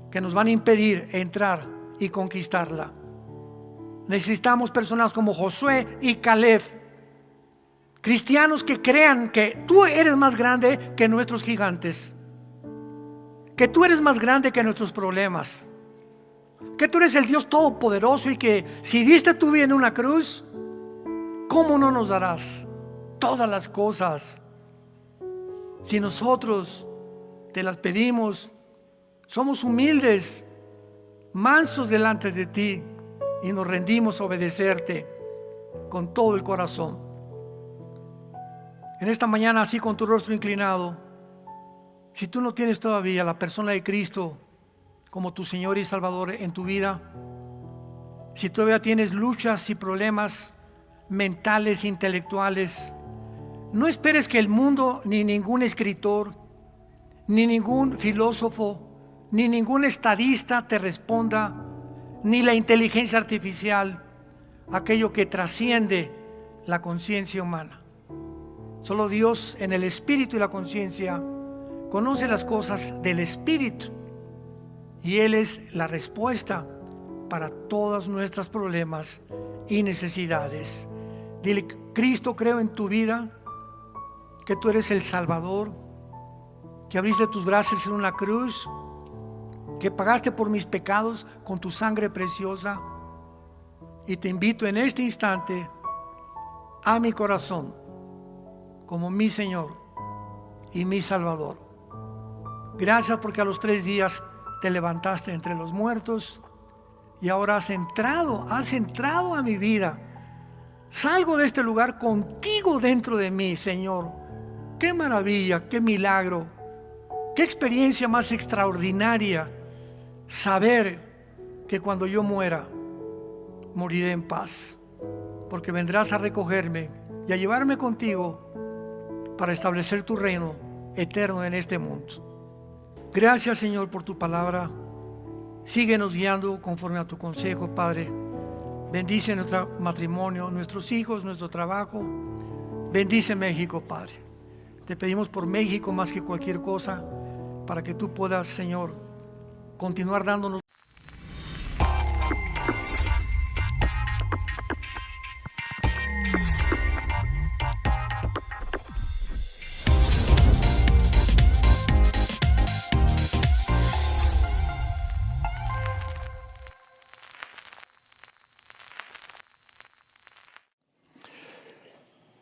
S1: que nos van a impedir entrar y conquistarla. Necesitamos personas como Josué y Caleb, cristianos que crean que tú eres más grande que nuestros gigantes, que tú eres más grande que nuestros problemas, que tú eres el Dios todopoderoso y que si diste tu vida en una cruz, ¿cómo no nos darás todas las cosas? Si nosotros te las pedimos, somos humildes, mansos delante de ti y nos rendimos a obedecerte con todo el corazón. En esta mañana, así con tu rostro inclinado, si tú no tienes todavía la persona de Cristo como tu Señor y Salvador en tu vida, si todavía tienes luchas y problemas mentales, intelectuales, No esperes que el mundo, ni ningún escritor, ni ningún filósofo, ni ningún estadista te responda, ni la inteligencia artificial, aquello que trasciende la conciencia humana. Solo Dios, en el espíritu y la conciencia, conoce las cosas del espíritu, y Él es la respuesta para todos nuestros problemas y necesidades. Dile: Cristo, creo en tu vida, que tú eres el Salvador, que abriste tus brazos en una cruz, que pagaste por mis pecados con tu sangre preciosa, y te invito en este instante a mi corazón como mi Señor y mi Salvador. Gracias porque a los 3 días te levantaste entre los muertos y ahora has entrado a mi vida. Salgo de este lugar contigo dentro de mí, Señor. Qué maravilla, qué milagro, qué experiencia más extraordinaria saber que cuando yo muera, moriré en paz, porque vendrás a recogerme y a llevarme contigo para establecer tu reino eterno en este mundo. Gracias, Señor, por tu palabra. Síguenos guiando conforme a tu consejo, Padre. Bendice nuestro matrimonio, nuestros hijos, nuestro trabajo. Bendice México, Padre. Te pedimos por México más que cualquier cosa, para que tú puedas, Señor, continuar dándonos.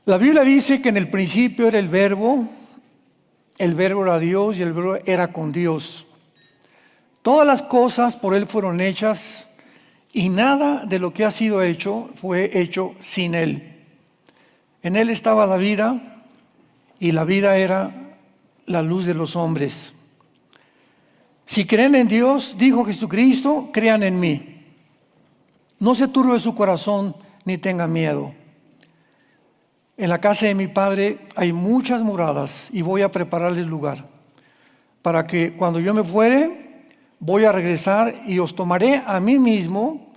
S1: La Biblia dice que en el principio era el verbo era Dios y el verbo era con Dios. Todas las cosas por Él fueron hechas y nada de lo que ha sido hecho fue hecho sin Él. En Él estaba la vida y la vida era la luz de los hombres. Si creen en Dios, dijo Jesucristo, crean en mí. No se turbe su corazón ni tenga miedo. En la casa de mi Padre hay muchas moradas y voy a prepararles lugar, para que cuando yo me fuere, voy a regresar y os tomaré a mí mismo,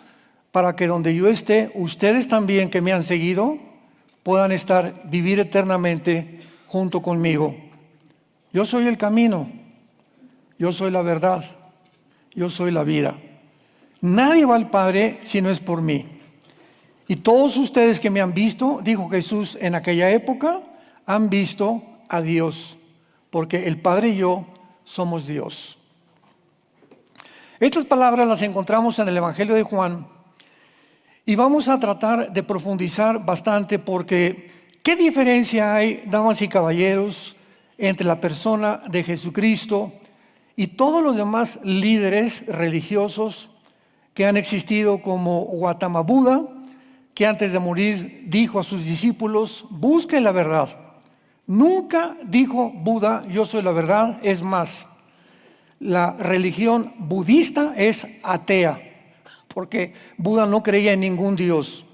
S1: para que donde yo esté, ustedes también que me han seguido, puedan vivir eternamente junto conmigo. Yo soy el camino, yo soy la verdad, yo soy la vida. Nadie va al Padre si no es por mí. Y todos ustedes que me han visto, dijo Jesús en aquella época, han visto a Dios, porque el Padre y yo somos Dios. Estas palabras las encontramos en el Evangelio de Juan y vamos a tratar de profundizar bastante, porque ¿qué diferencia hay, damas y caballeros, entre la persona de Jesucristo y todos los demás líderes religiosos que han existido, como Gautama Buda, que antes de morir dijo a sus discípulos: busquen la verdad? Nunca dijo Buda: yo soy la verdad. Es más, la religión budista es atea, porque Buda no creía en ningún dios.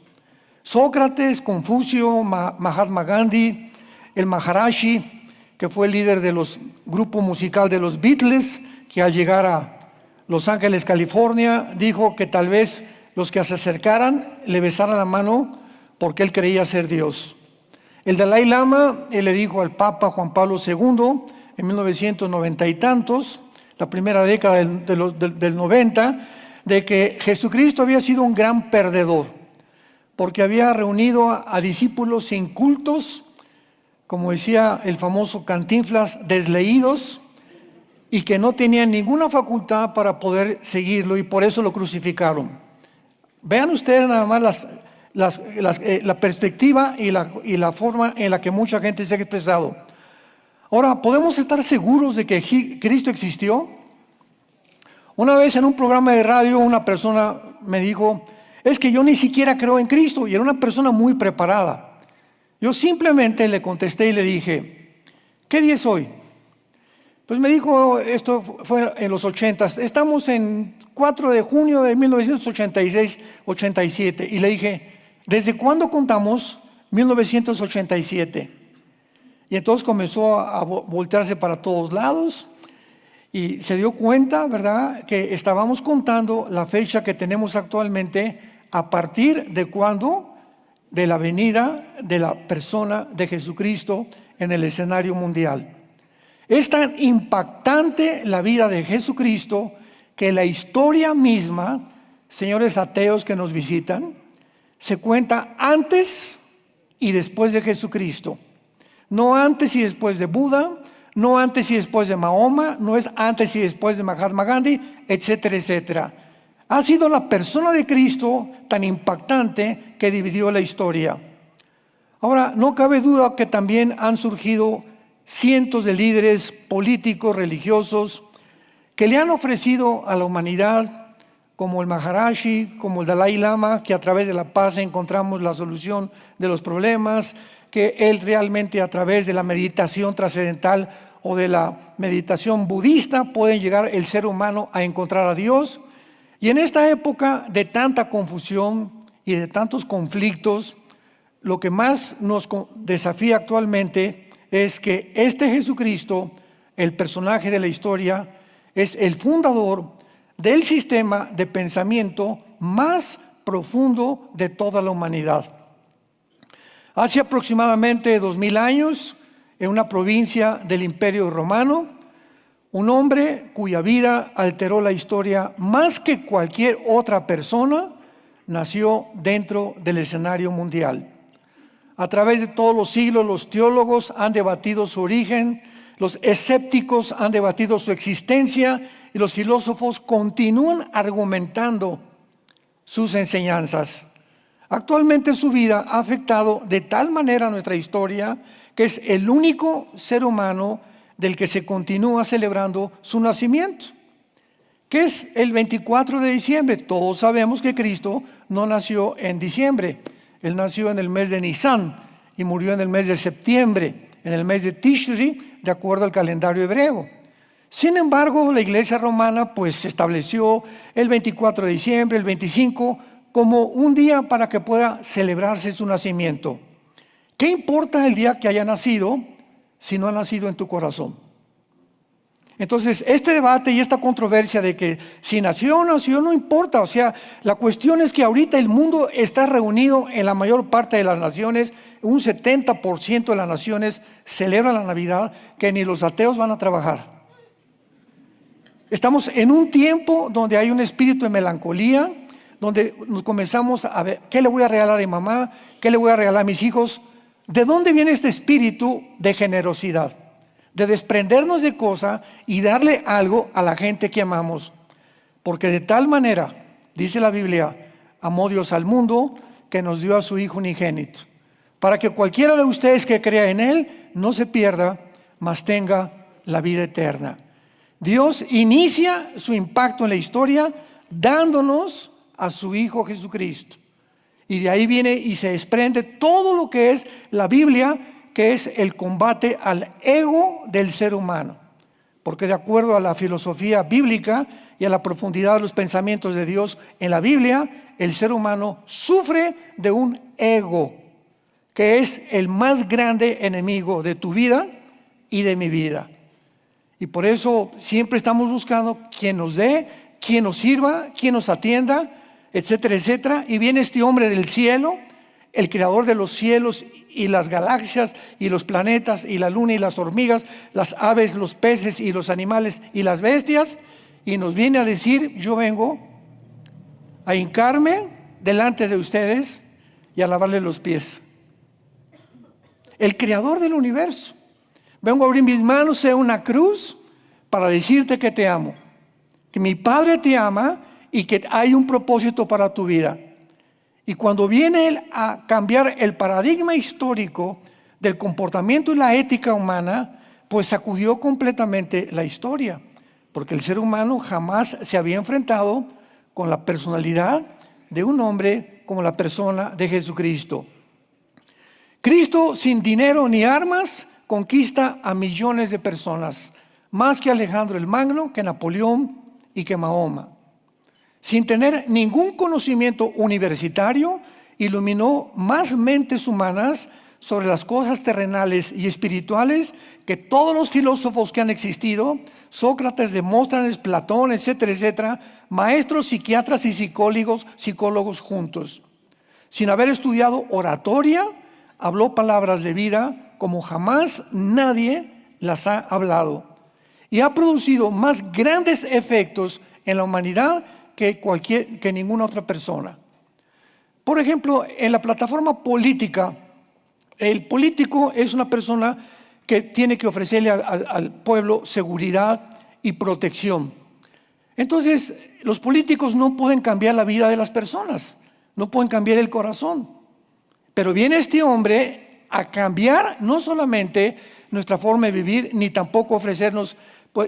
S1: Sócrates, Confucio, Mahatma Gandhi, el Maharishi, que fue el líder de los grupo musical de los Beatles, que al llegar a Los Ángeles, California, dijo que tal vez los que se acercaran le besaran la mano porque él creía ser Dios. El Dalai Lama, él le dijo al Papa Juan Pablo II en 1990 y tantos, la primera década del 90, de que Jesucristo había sido un gran perdedor, porque había reunido a discípulos incultos, como decía el famoso Cantinflas, desleídos, y que no tenían ninguna facultad para poder seguirlo, y por eso lo crucificaron. Vean ustedes nada más la perspectiva y la forma en la que mucha gente se ha expresado. Ahora, ¿podemos estar seguros de que Cristo existió? Una vez en un programa de radio una persona me dijo: es que yo ni siquiera creo en Cristo, y era una persona muy preparada. Yo simplemente le contesté y le dije: ¿qué día es hoy? Pues me dijo, esto fue en los 80s, estamos en 4 de junio de 1986-87. Y le dije: ¿desde cuándo contamos 1987? Y entonces comenzó a voltearse para todos lados y se dio cuenta, ¿verdad?, que estábamos contando la fecha que tenemos actualmente a partir de cuando, de la venida de la persona de Jesucristo en el escenario mundial. Es tan impactante la vida de Jesucristo que la historia misma, señores ateos que nos visitan, se cuenta antes y después de Jesucristo. No antes y después de Buda, no antes y después de Mahoma, no es antes y después de Mahatma Gandhi, etcétera, etcétera. Ha sido la persona de Cristo tan impactante que dividió la historia. Ahora, no cabe duda que también han surgido cientos de líderes políticos, religiosos, que le han ofrecido a la humanidad, como el Maharaji, como el Dalai Lama, que a través de la paz encontramos la solución de los problemas, que él realmente a través de la meditación trascendental o de la meditación budista puede llegar el ser humano a encontrar a Dios. Y en esta época de tanta confusión y de tantos conflictos, lo que más nos desafía actualmente es que este Jesucristo, el personaje de la historia, es el fundador del sistema de pensamiento más profundo de toda la humanidad. Hace aproximadamente 2000 años, en una provincia del Imperio Romano, un hombre cuya vida alteró la historia más que cualquier otra persona, nació dentro del escenario mundial. A través de todos los siglos, los teólogos han debatido su origen, los escépticos han debatido su existencia y los filósofos continúan argumentando sus enseñanzas. Actualmente su vida ha afectado de tal manera nuestra historia que es el único ser humano del que se continúa celebrando su nacimiento, que es el 24 de diciembre. Todos sabemos que Cristo no nació en diciembre, Él nació en el mes de Nisan y murió en el mes de septiembre, en el mes de Tishri, de acuerdo al calendario hebreo. Sin embargo, la Iglesia romana pues estableció el 24 de diciembre, el 25, como un día para que pueda celebrarse su nacimiento. ¿Qué importa el día que haya nacido si no ha nacido en tu corazón? Entonces, este debate y esta controversia de que si nació o no nació no importa. O sea, la cuestión es que ahorita el mundo está reunido en la mayor parte de las naciones. Un 70% de las naciones celebran la Navidad, que ni los ateos van a trabajar. Estamos en un tiempo donde hay un espíritu de melancolía, donde nos comenzamos a ver, ¿qué le voy a regalar a mi mamá? ¿Qué le voy a regalar a mis hijos? ¿De dónde viene este espíritu de generosidad? De desprendernos de cosas y darle algo a la gente que amamos. Porque de tal manera, dice la Biblia, amó Dios al mundo que nos dio a su Hijo unigénito, para que cualquiera de ustedes que crea en Él no se pierda, mas tenga la vida eterna. Dios inicia su impacto en la historia dándonos a su Hijo Jesucristo. Y de ahí viene y se desprende todo lo que es la Biblia, que es el combate al ego del ser humano. Porque de acuerdo a la filosofía bíblica y a la profundidad de los pensamientos de Dios en la Biblia, el ser humano sufre de un ego, que es el más grande enemigo de tu vida y de mi vida. Y por eso siempre estamos buscando quien nos dé, quien nos sirva, quien nos atienda, etcétera, etcétera. Y viene este hombre del cielo, el creador de los cielos y las galaxias y los planetas y la luna y las hormigas, las aves, los peces y los animales y las bestias, y nos viene a decir: yo vengo a hincarme delante de ustedes y a lavarle los pies. El creador del universo. Vengo a abrir mis manos en una cruz para decirte que te amo, que mi Padre te ama y que hay un propósito para tu vida. Y cuando viene Él a cambiar el paradigma histórico del comportamiento y la ética humana, pues sacudió completamente la historia, porque el ser humano jamás se había enfrentado con la personalidad de un hombre como la persona de Jesucristo. Cristo, sin dinero ni armas, conquista a millones de personas, más que Alejandro el Magno, que Napoleón y que Mahoma. Sin tener ningún conocimiento universitario, iluminó más mentes humanas sobre las cosas terrenales y espirituales que todos los filósofos que han existido, Sócrates, Demóstenes, Platón, etcétera, etcétera, maestros, psiquiatras y psicólogos juntos. Sin haber estudiado oratoria, habló palabras de vida como jamás nadie las ha hablado. Y ha producido más grandes efectos en la humanidad que ninguna otra persona. Por ejemplo, en la plataforma política, el político es una persona que tiene que ofrecerle al pueblo seguridad y protección. Entonces, los políticos no pueden cambiar la vida de las personas, no pueden cambiar el corazón. Pero viene este hombre a cambiar no solamente nuestra forma de vivir, ni tampoco ofrecernos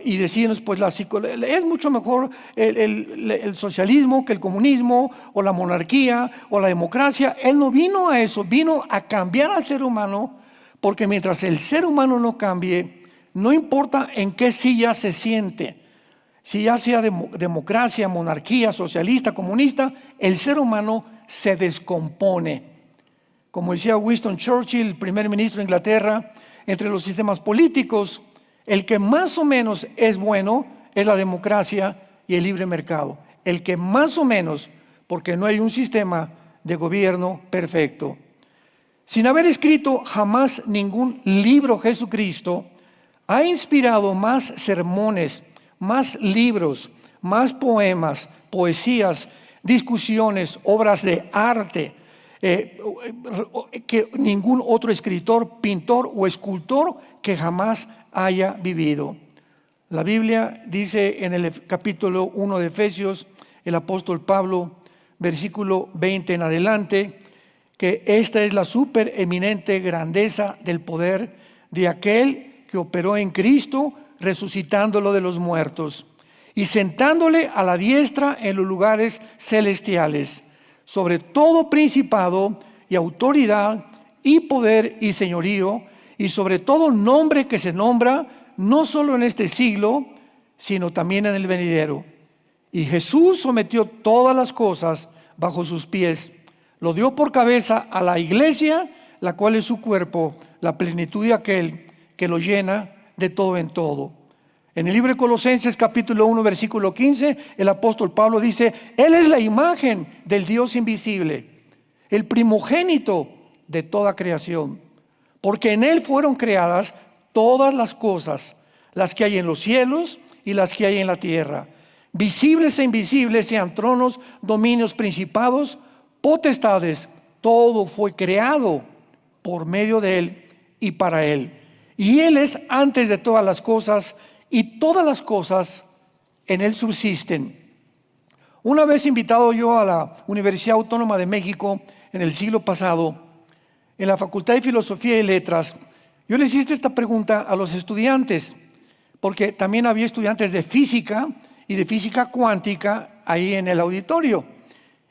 S1: y decirnos, pues es mucho mejor el socialismo que el comunismo o la monarquía o la democracia. Él no vino a eso, vino a cambiar al ser humano, porque mientras el ser humano no cambie, no importa en qué silla se siente, si ya sea democracia, monarquía, socialista, comunista, el ser humano se descompone. Como decía Winston Churchill, el primer ministro de Inglaterra, entre los sistemas políticos, el que más o menos es bueno es la democracia y el libre mercado. El que más o menos, porque no hay un sistema de gobierno perfecto. Sin haber escrito jamás ningún libro, Jesucristo ha inspirado más sermones, más libros, más poemas, poesías, discusiones, obras de arte, que ningún otro escritor, pintor o escultor que jamás haya vivido. La Biblia dice en el capítulo 1 de Efesios, el apóstol Pablo, versículo 20 en adelante, que esta es la supereminente grandeza del poder de aquel que operó en Cristo, resucitándolo de los muertos y sentándole a la diestra en los lugares celestiales, sobre todo principado y autoridad y poder y señorío, y sobre todo nombre que se nombra, no solo en este siglo, sino también en el venidero. Y Jesús sometió todas las cosas bajo sus pies, lo dio por cabeza a la iglesia, la cual es su cuerpo, la plenitud de aquel que lo llena de todo en todo. En el libro de Colosenses capítulo 1 versículo 15, el apóstol Pablo dice: Él es la imagen del Dios invisible, el primogénito de toda creación, porque en Él fueron creadas todas las cosas, las que hay en los cielos y las que hay en la tierra, visibles e invisibles, sean tronos, dominios, principados, potestades. Todo fue creado por medio de Él y para Él. Y Él es antes de todas las cosas, y todas las cosas en Él subsisten. Una vez invitado yo a la Universidad Autónoma de México en el siglo pasado, en la Facultad de Filosofía y Letras, yo les hice esta pregunta a los estudiantes, porque también había estudiantes de física y de física cuántica ahí en el auditorio.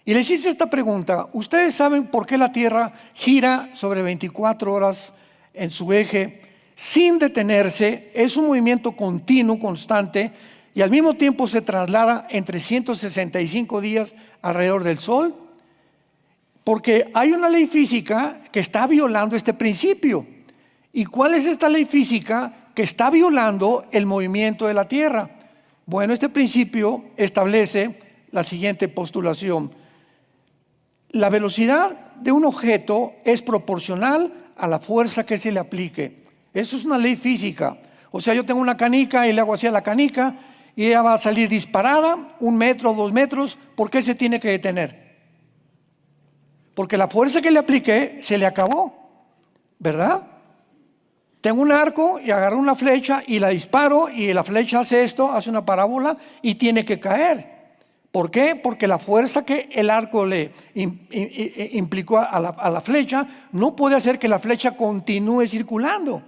S1: Y les hice esta pregunta: ¿ustedes saben por qué la Tierra gira sobre 24 horas en su eje sin detenerse? Es un movimiento continuo, constante, y al mismo tiempo se traslada en 365 días alrededor del Sol, porque hay una ley física que está violando este principio. ¿Y cuál es esta ley física que está violando el movimiento de la Tierra? Bueno, este principio establece la siguiente postulación: la velocidad de un objeto es proporcional a la fuerza que se le aplique. Eso es una ley física. O sea, yo tengo una canica y le hago así a la canica y ella va a salir disparada 1 metro, 2 metros. ¿Por qué se tiene que detener? Porque la fuerza que le apliqué se le acabó, ¿verdad? Tengo un arco y agarro una flecha y la disparo, y la flecha hace esto, hace una parábola y tiene que caer. ¿Por qué? Porque la fuerza que el arco le implicó a la flecha no puede hacer que la flecha continúe circulando.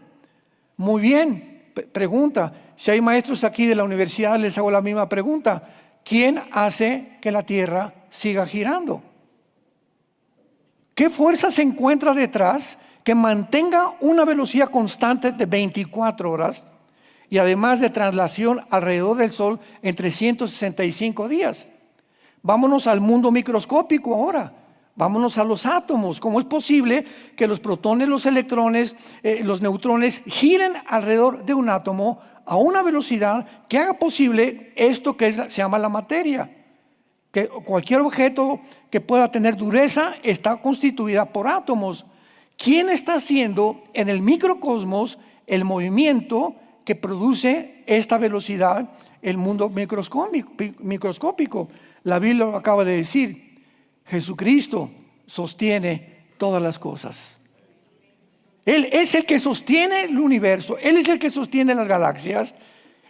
S1: Muy bien, pregunta. Si hay maestros aquí de la universidad, les hago la misma pregunta: ¿quién hace que la Tierra siga girando? ¿Qué fuerza se encuentra detrás que mantenga una velocidad constante de 24 horas y además de traslación alrededor del Sol en 365 días? Vámonos al mundo microscópico ahora. Vámonos a los átomos. ¿Cómo es posible que los protones, los electrones, los neutrones giren alrededor de un átomo a una velocidad que haga posible esto que se llama la materia? Que cualquier objeto que pueda tener dureza está constituida por átomos. ¿Quién está haciendo en el microcosmos el movimiento que produce esta velocidad? El mundo microscópico. La Biblia lo acaba de decir. Jesucristo sostiene todas las cosas. Él es el que sostiene el universo. Él es el que sostiene las galaxias.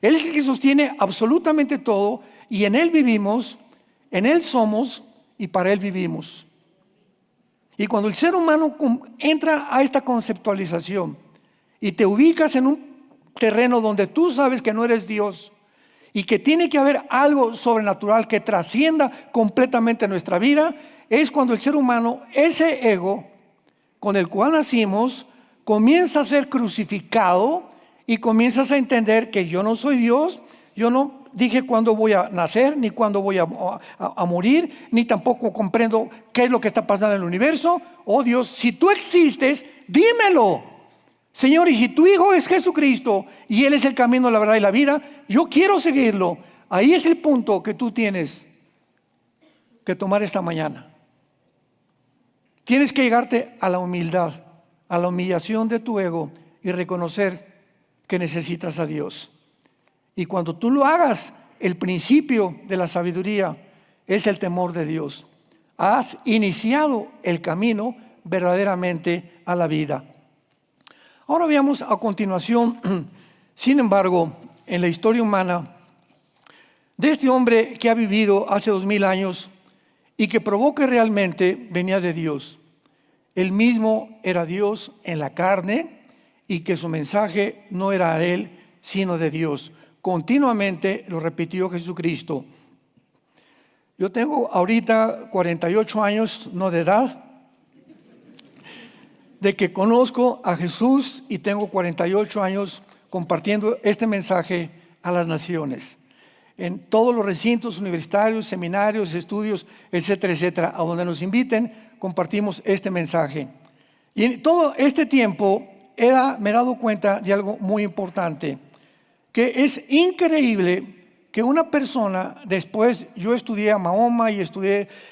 S1: Él es el que sostiene absolutamente todo. Y en Él vivimos, en Él somos y para Él vivimos. Y cuando el ser humano entra a esta conceptualización y te ubicas en un terreno donde tú sabes que no eres Dios y que tiene que haber algo sobrenatural que trascienda completamente nuestra vida, es cuando el ser humano, ese ego con el cual nacimos, comienza a ser crucificado y comienzas a entender que yo no soy Dios. Yo no dije cuándo voy a nacer, ni cuándo voy a morir, ni tampoco comprendo qué es lo que está pasando en el universo. Oh Dios, si tú existes, dímelo. Señor, y si tu Hijo es Jesucristo y Él es el camino, la verdad y la vida, yo quiero seguirlo. Ahí es el punto que tú tienes que tomar esta mañana. Tienes que llegarte a la humildad, a la humillación de tu ego y reconocer que necesitas a Dios. Y cuando tú lo hagas, el principio de la sabiduría es el temor de Dios. Has iniciado el camino verdaderamente a la vida. Ahora veamos a continuación, sin embargo, en la historia humana de este hombre que ha vivido hace 2000 años y que probó que realmente venía de Dios. Él mismo era Dios en la carne y que su mensaje no era de Él, sino de Dios. Continuamente lo repitió Jesucristo. Yo tengo ahorita 48 años, no de edad, de que conozco a Jesús y tengo 48 años compartiendo este mensaje a las naciones. En todos los recintos universitarios, seminarios, estudios, etcétera, etcétera, a donde nos inviten, compartimos este mensaje. Y en todo este tiempo me he dado cuenta de algo muy importante, que es increíble que una persona, después yo estudié a Mahoma y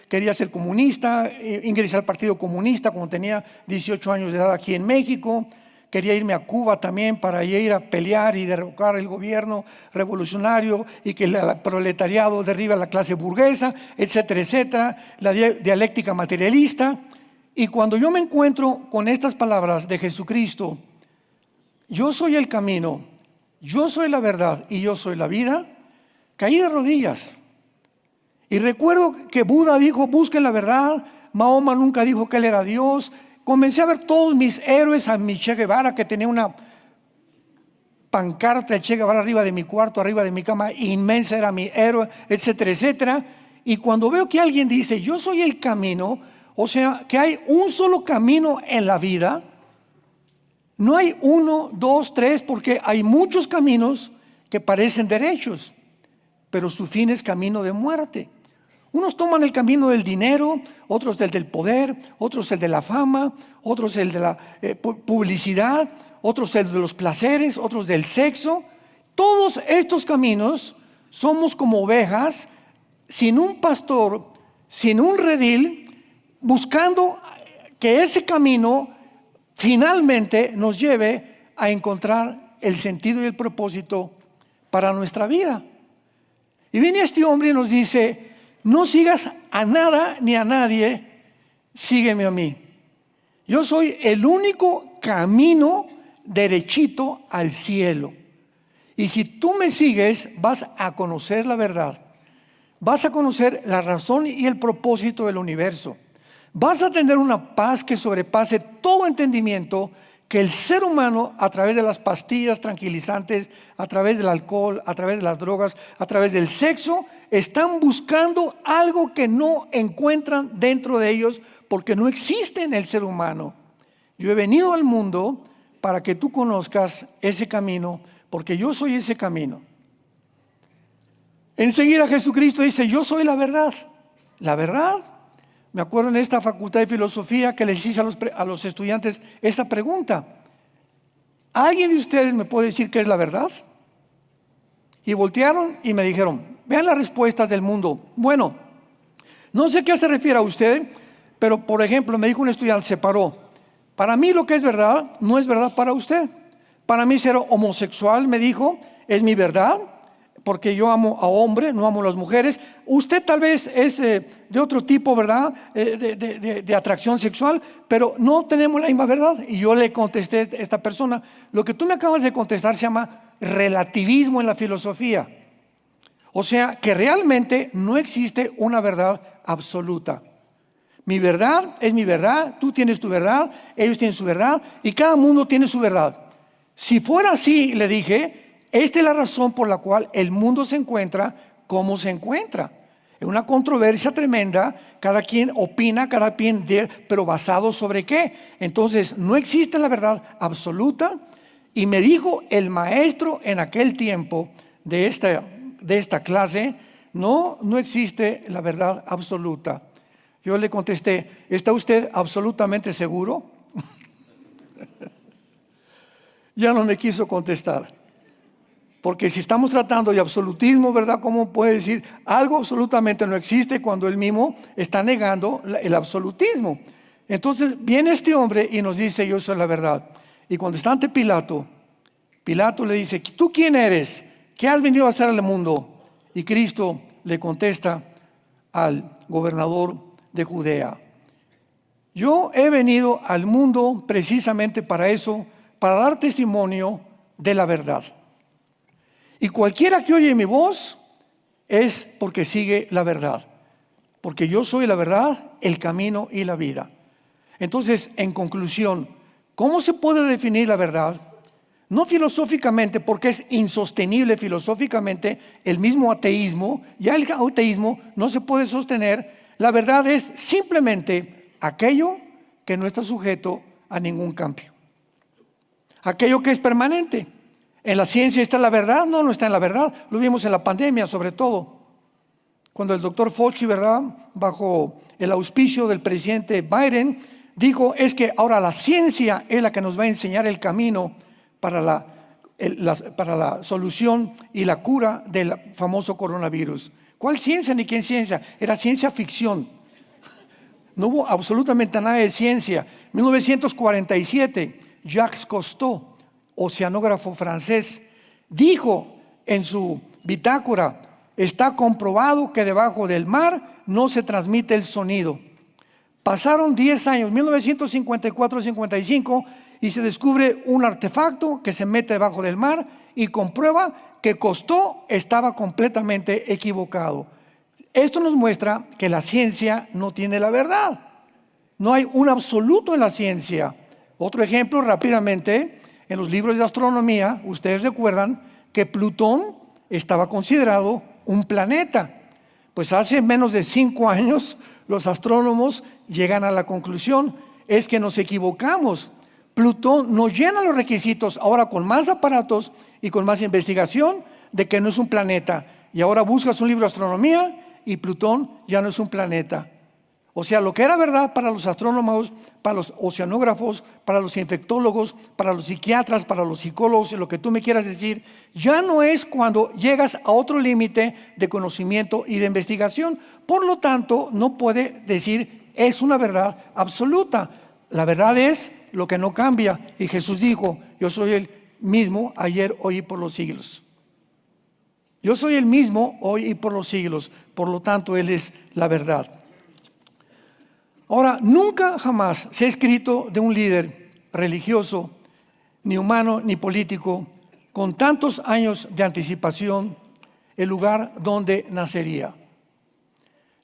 S1: quería ser comunista, ingresé al Partido Comunista cuando tenía 18 años de edad aquí en México, quería irme a Cuba también para ir a pelear y derrocar el gobierno revolucionario y que el proletariado derribe a la clase burguesa, etcétera, etcétera, la dialéctica materialista. Y cuando yo me encuentro con estas palabras de Jesucristo, yo soy el camino, yo soy la verdad y yo soy la vida, caí de rodillas. Y recuerdo que Buda dijo, busquen la verdad. Mahoma nunca dijo que él era Dios. Comencé a ver todos mis héroes, a mi Che Guevara, que tenía una pancarta de Che Guevara arriba de mi cuarto, arriba de mi cama, inmensa, era mi héroe, etcétera, etcétera. Y cuando veo que alguien dice, yo soy el camino, o sea, que hay un solo camino en la vida, no hay 1, 2, 3, porque hay muchos caminos que parecen derechos, pero su fin es camino de muerte. Unos toman el camino del dinero, otros el del poder, otros el de la fama, otros el de la publicidad, otros el de los placeres, otros del sexo. Todos estos caminos somos como ovejas sin un pastor, sin un redil, buscando que ese camino finalmente nos lleve a encontrar el sentido y el propósito para nuestra vida. Y viene este hombre y nos dice, no sigas a nada ni a nadie, sígueme a mí. Yo soy el único camino derechito al cielo. Y si tú me sigues, vas a conocer la verdad. Vas a conocer la razón y el propósito del universo. Vas a tener una paz que sobrepase todo entendimiento, que el ser humano, a través de las pastillas tranquilizantes, a través del alcohol, a través de las drogas, a través del sexo, están buscando algo que no encuentran dentro de ellos porque no existe en el ser humano. Yo he venido al mundo para que tú conozcas ese camino, porque yo soy ese camino. Enseguida Jesucristo dice, yo soy la verdad. La verdad Me acuerdo en esta facultad de filosofía que les hice a los estudiantes esa pregunta. ¿Alguien de ustedes me puede decir qué es la verdad? Y voltearon y me dijeron, vean las respuestas del mundo. Bueno, no sé a qué se refiere a usted, pero por ejemplo me dijo un estudiante, se paró. Para mí lo que es verdad no es verdad para usted. Para mí ser homosexual, me dijo, es mi verdad, porque yo amo a hombres, no amo a las mujeres. Usted tal vez es de otro tipo, ¿verdad? De atracción sexual, pero no tenemos la misma verdad. Y yo le contesté a esta persona, lo que tú me acabas de contestar se llama relativismo en la filosofía. O sea, que realmente no existe una verdad absoluta. Mi verdad es mi verdad, tú tienes tu verdad, ellos tienen su verdad y cada mundo tiene su verdad. Si fuera así, le dije, esta es la razón por la cual el mundo se encuentra como se encuentra. Es una controversia tremenda, cada quien opina, pero basado sobre qué. Entonces, no existe la verdad absoluta. Y me dijo el maestro en aquel tiempo de esta clase, no existe la verdad absoluta. Yo le contesté, ¿está usted absolutamente seguro? Ya no me quiso contestar. Porque si estamos tratando de absolutismo, ¿verdad? ¿Cómo puede decir algo absolutamente no existe cuando él mismo está negando el absolutismo? Entonces viene este hombre y nos dice, yo soy la verdad. Y cuando está ante Pilato, Pilato le dice, ¿tú quién eres? ¿Qué has venido a hacer al mundo? Y Cristo le contesta al gobernador de Judea, yo he venido al mundo precisamente para eso, para dar testimonio de la verdad. Y cualquiera que oye mi voz es porque sigue la verdad, porque yo soy la verdad, el camino y la vida. Entonces, en conclusión, ¿cómo se puede definir la verdad? No filosóficamente, porque es insostenible filosóficamente el mismo ateísmo. Ya el ateísmo no se puede sostener. La verdad es simplemente aquello que no está sujeto a ningún cambio. Aquello que es permanente. ¿En la ciencia está la verdad? No está en la verdad. Lo vimos en la pandemia sobre todo. Cuando el doctor Fauci, ¿verdad?, bajo el auspicio del presidente Biden, dijo, es que ahora la ciencia es la que nos va a enseñar el camino para la solución y la cura del famoso coronavirus. ¿Cuál ciencia ni quién ciencia? Era ciencia ficción. No hubo absolutamente nada de ciencia. 1947, Jacques Cousteau, oceanógrafo francés, dijo en su bitácora, está comprobado que debajo del mar no se transmite el sonido. Pasaron 10 años, 1954-55, y se descubre un artefacto que se mete debajo del mar y comprueba que Cousteau estaba completamente equivocado. Esto nos muestra que la ciencia no tiene la verdad. No hay un absoluto en la ciencia. Otro ejemplo rápidamente, en los libros de astronomía, ustedes recuerdan que Plutón estaba considerado un planeta. Pues hace menos de 5 años los astrónomos llegan a la conclusión, es que nos equivocamos. Plutón no llena los requisitos, ahora con más aparatos y con más investigación, de que no es un planeta. Y ahora buscas un libro de astronomía y Plutón ya no es un planeta. O sea, lo que era verdad para los astrónomos, para los oceanógrafos, para los infectólogos, para los psiquiatras, para los psicólogos, lo que tú me quieras decir, ya no es cuando llegas a otro límite de conocimiento y de investigación. Por lo tanto, no puede decir es una verdad absoluta. La verdad es lo que no cambia. Y Jesús dijo, yo soy el mismo ayer, hoy y por los siglos. Yo soy el mismo hoy y por los siglos. Por lo tanto, Él es la verdad. Ahora, nunca jamás se ha escrito de un líder religioso, ni humano, ni político, con tantos años de anticipación, el lugar donde nacería.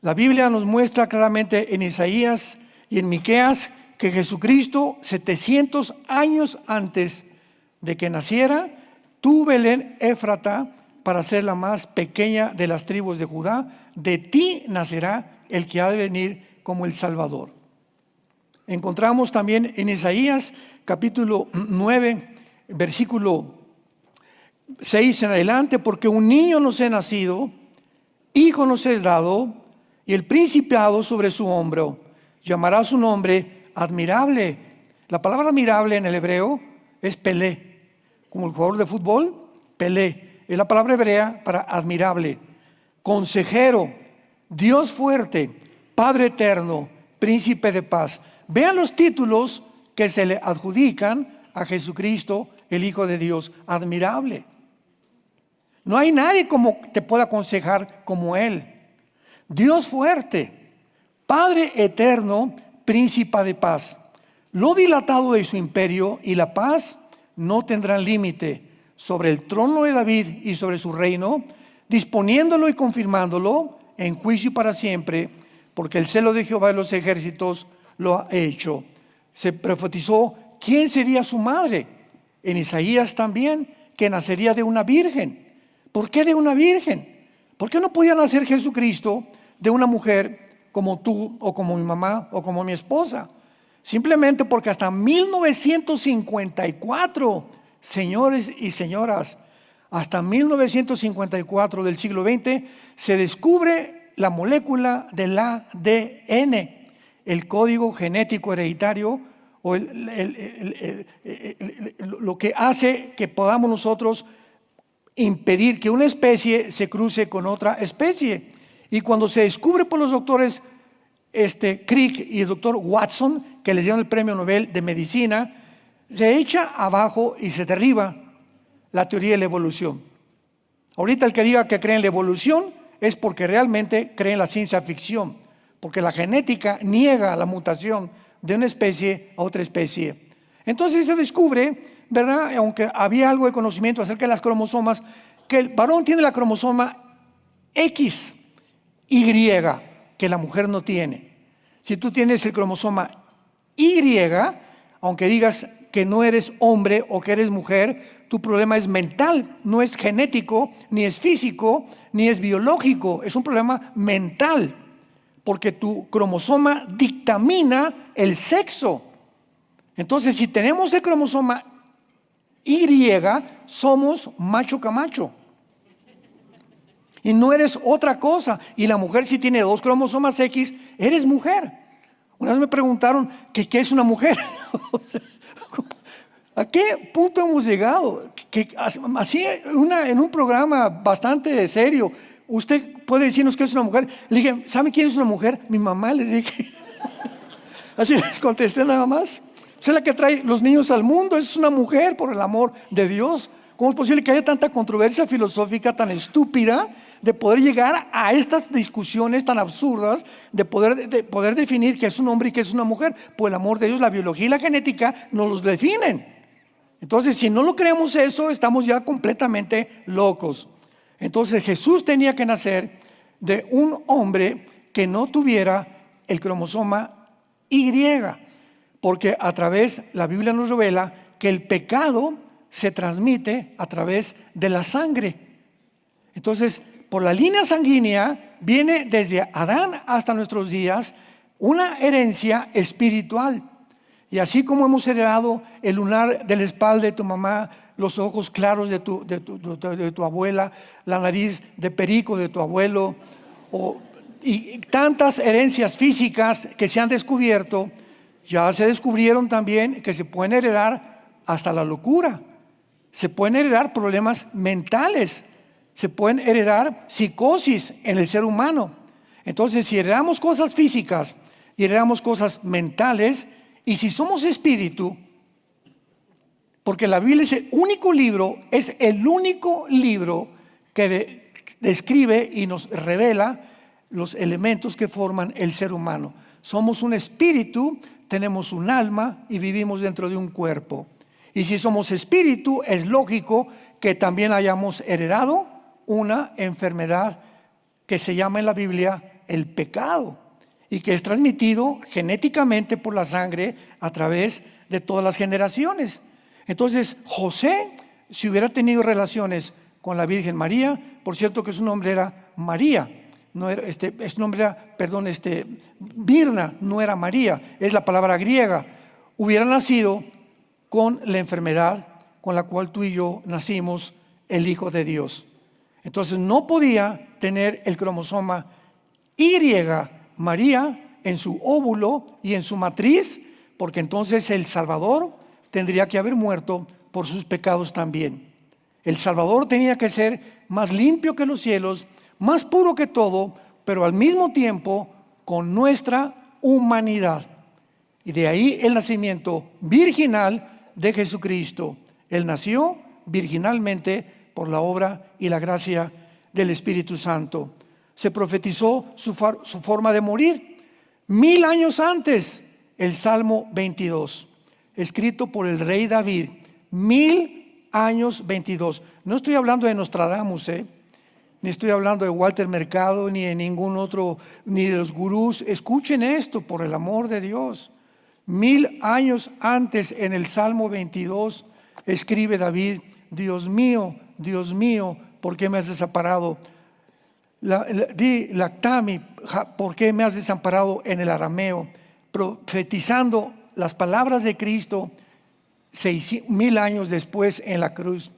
S1: La Biblia nos muestra claramente en Isaías y en Miqueas que Jesucristo, 700 años antes de que naciera, tú, Belén Éfrata, para ser la más pequeña de las tribus de Judá, de ti nacerá el que ha de venir como el Salvador. Encontramos también en Isaías capítulo 9, versículo 6 en adelante, porque un niño nos es nacido, hijo nos es dado, y el principado sobre su hombro. Llamará su nombre admirable. La palabra admirable en el hebreo es Pelé, como el jugador de fútbol, Pelé. Es la palabra hebrea para admirable. Consejero, Dios fuerte, Padre eterno, Príncipe de paz. Vean los títulos que se le adjudican a Jesucristo, el Hijo de Dios. Admirable. No hay nadie como te pueda aconsejar como Él. Dios fuerte, Padre eterno, Príncipe de paz. Lo dilatado de su imperio y la paz no tendrán límite sobre el trono de David y sobre su reino, disponiéndolo y confirmándolo en juicio para siempre, porque el celo de Jehová de los ejércitos lo ha hecho. Se profetizó quién sería su madre. En Isaías también, que nacería de una virgen. ¿Por qué de una virgen? ¿Por qué no podía nacer Jesucristo de una mujer como tú o como mi mamá o como mi esposa? Simplemente porque hasta 1954, señores y señoras, hasta 1954 del siglo XX se descubre la molécula del ADN, el código genético hereditario, o lo que hace que podamos nosotros impedir que una especie se cruce con otra especie. Y cuando se descubre por los doctores Crick y el doctor Watson, que les dieron el premio Nobel de Medicina, se echa abajo y se derriba la teoría de la evolución. Ahorita el que diga que cree en la evolución es porque realmente cree en la ciencia ficción, porque la genética niega la mutación de una especie a otra especie. Entonces se descubre, ¿verdad?, aunque había algo de conocimiento acerca de las cromosomas, que el varón tiene la cromosoma XY, que la mujer no tiene. Si tú tienes el cromosoma Y, aunque digas que no eres hombre o que eres mujer, tu problema es mental, no es genético, ni es físico, ni es biológico, es un problema mental, porque tu cromosoma dictamina el sexo. Entonces, si tenemos el cromosoma Y, somos macho camacho. Y no eres otra cosa. Y la mujer, si tiene 2 cromosomas X, eres mujer. Una vez me preguntaron ¿qué es una mujer? ¿A qué punto hemos llegado? Que así en un programa bastante serio, usted puede decirnos que es una mujer. Le dije, ¿sabe quién es una mujer? Mi mamá, les dije. Así les contesté nada más. Es la que trae los niños al mundo, es una mujer, por el amor de Dios. ¿Cómo es posible que haya tanta controversia filosófica tan estúpida de poder llegar a estas discusiones tan absurdas de poder definir qué es un hombre y qué es una mujer? Por el amor de Dios, la biología y la genética nos los definen. Entonces, si no lo creemos eso, estamos ya completamente locos. Entonces, Jesús tenía que nacer de un hombre que no tuviera el cromosoma Y, porque a través, la Biblia nos revela que el pecado se transmite a través de la sangre. Entonces, por la línea sanguínea viene desde Adán hasta nuestros días una herencia espiritual. Y así como hemos heredado el lunar de la espalda de tu mamá, los ojos claros de tu abuela, la nariz de perico de tu abuelo, y tantas herencias físicas que se han descubierto, ya se descubrieron también que se pueden heredar hasta la locura. Se pueden heredar problemas mentales, se pueden heredar psicosis en el ser humano. Entonces, si heredamos cosas físicas y heredamos cosas mentales, y si somos espíritu, porque la Biblia es el único libro que describe y nos revela los elementos que forman el ser humano. Somos un espíritu, tenemos un alma y vivimos dentro de un cuerpo. Y si somos espíritu, es lógico que también hayamos heredado una enfermedad que se llama en la Biblia el pecado y que es transmitido genéticamente por la sangre a través de todas las generaciones. Entonces, José, si hubiera tenido relaciones con la Virgen María, por cierto que su nombre era María, no era, su nombre era, Virna, no era María, es la palabra griega, hubiera nacido con la enfermedad con la cual tú y yo nacimos, el Hijo de Dios. Entonces no podía tener el cromosoma Y, María, en su óvulo y en su matriz, porque entonces el Salvador tendría que haber muerto por sus pecados también. El Salvador tenía que ser más limpio que los cielos, más puro que todo, pero al mismo tiempo con nuestra humanidad. Y de ahí el nacimiento virginal de Jesucristo. Él nació virginalmente por la obra y la gracia del Espíritu Santo. Se profetizó su forma de morir 1000 años antes, el Salmo 22, escrito por el rey David. 1000 años 22. No estoy hablando de Nostradamus, ni estoy hablando de Walter Mercado, ni de ningún otro, ni de los gurús. Escuchen esto, por el amor de Dios. 1000 años antes, en el Salmo 22, escribe David: Dios mío, ¿por qué me has desamparado? Lactami, ¿por qué me has desamparado? En el arameo, profetizando las palabras de Cristo 6000 años después en la cruz.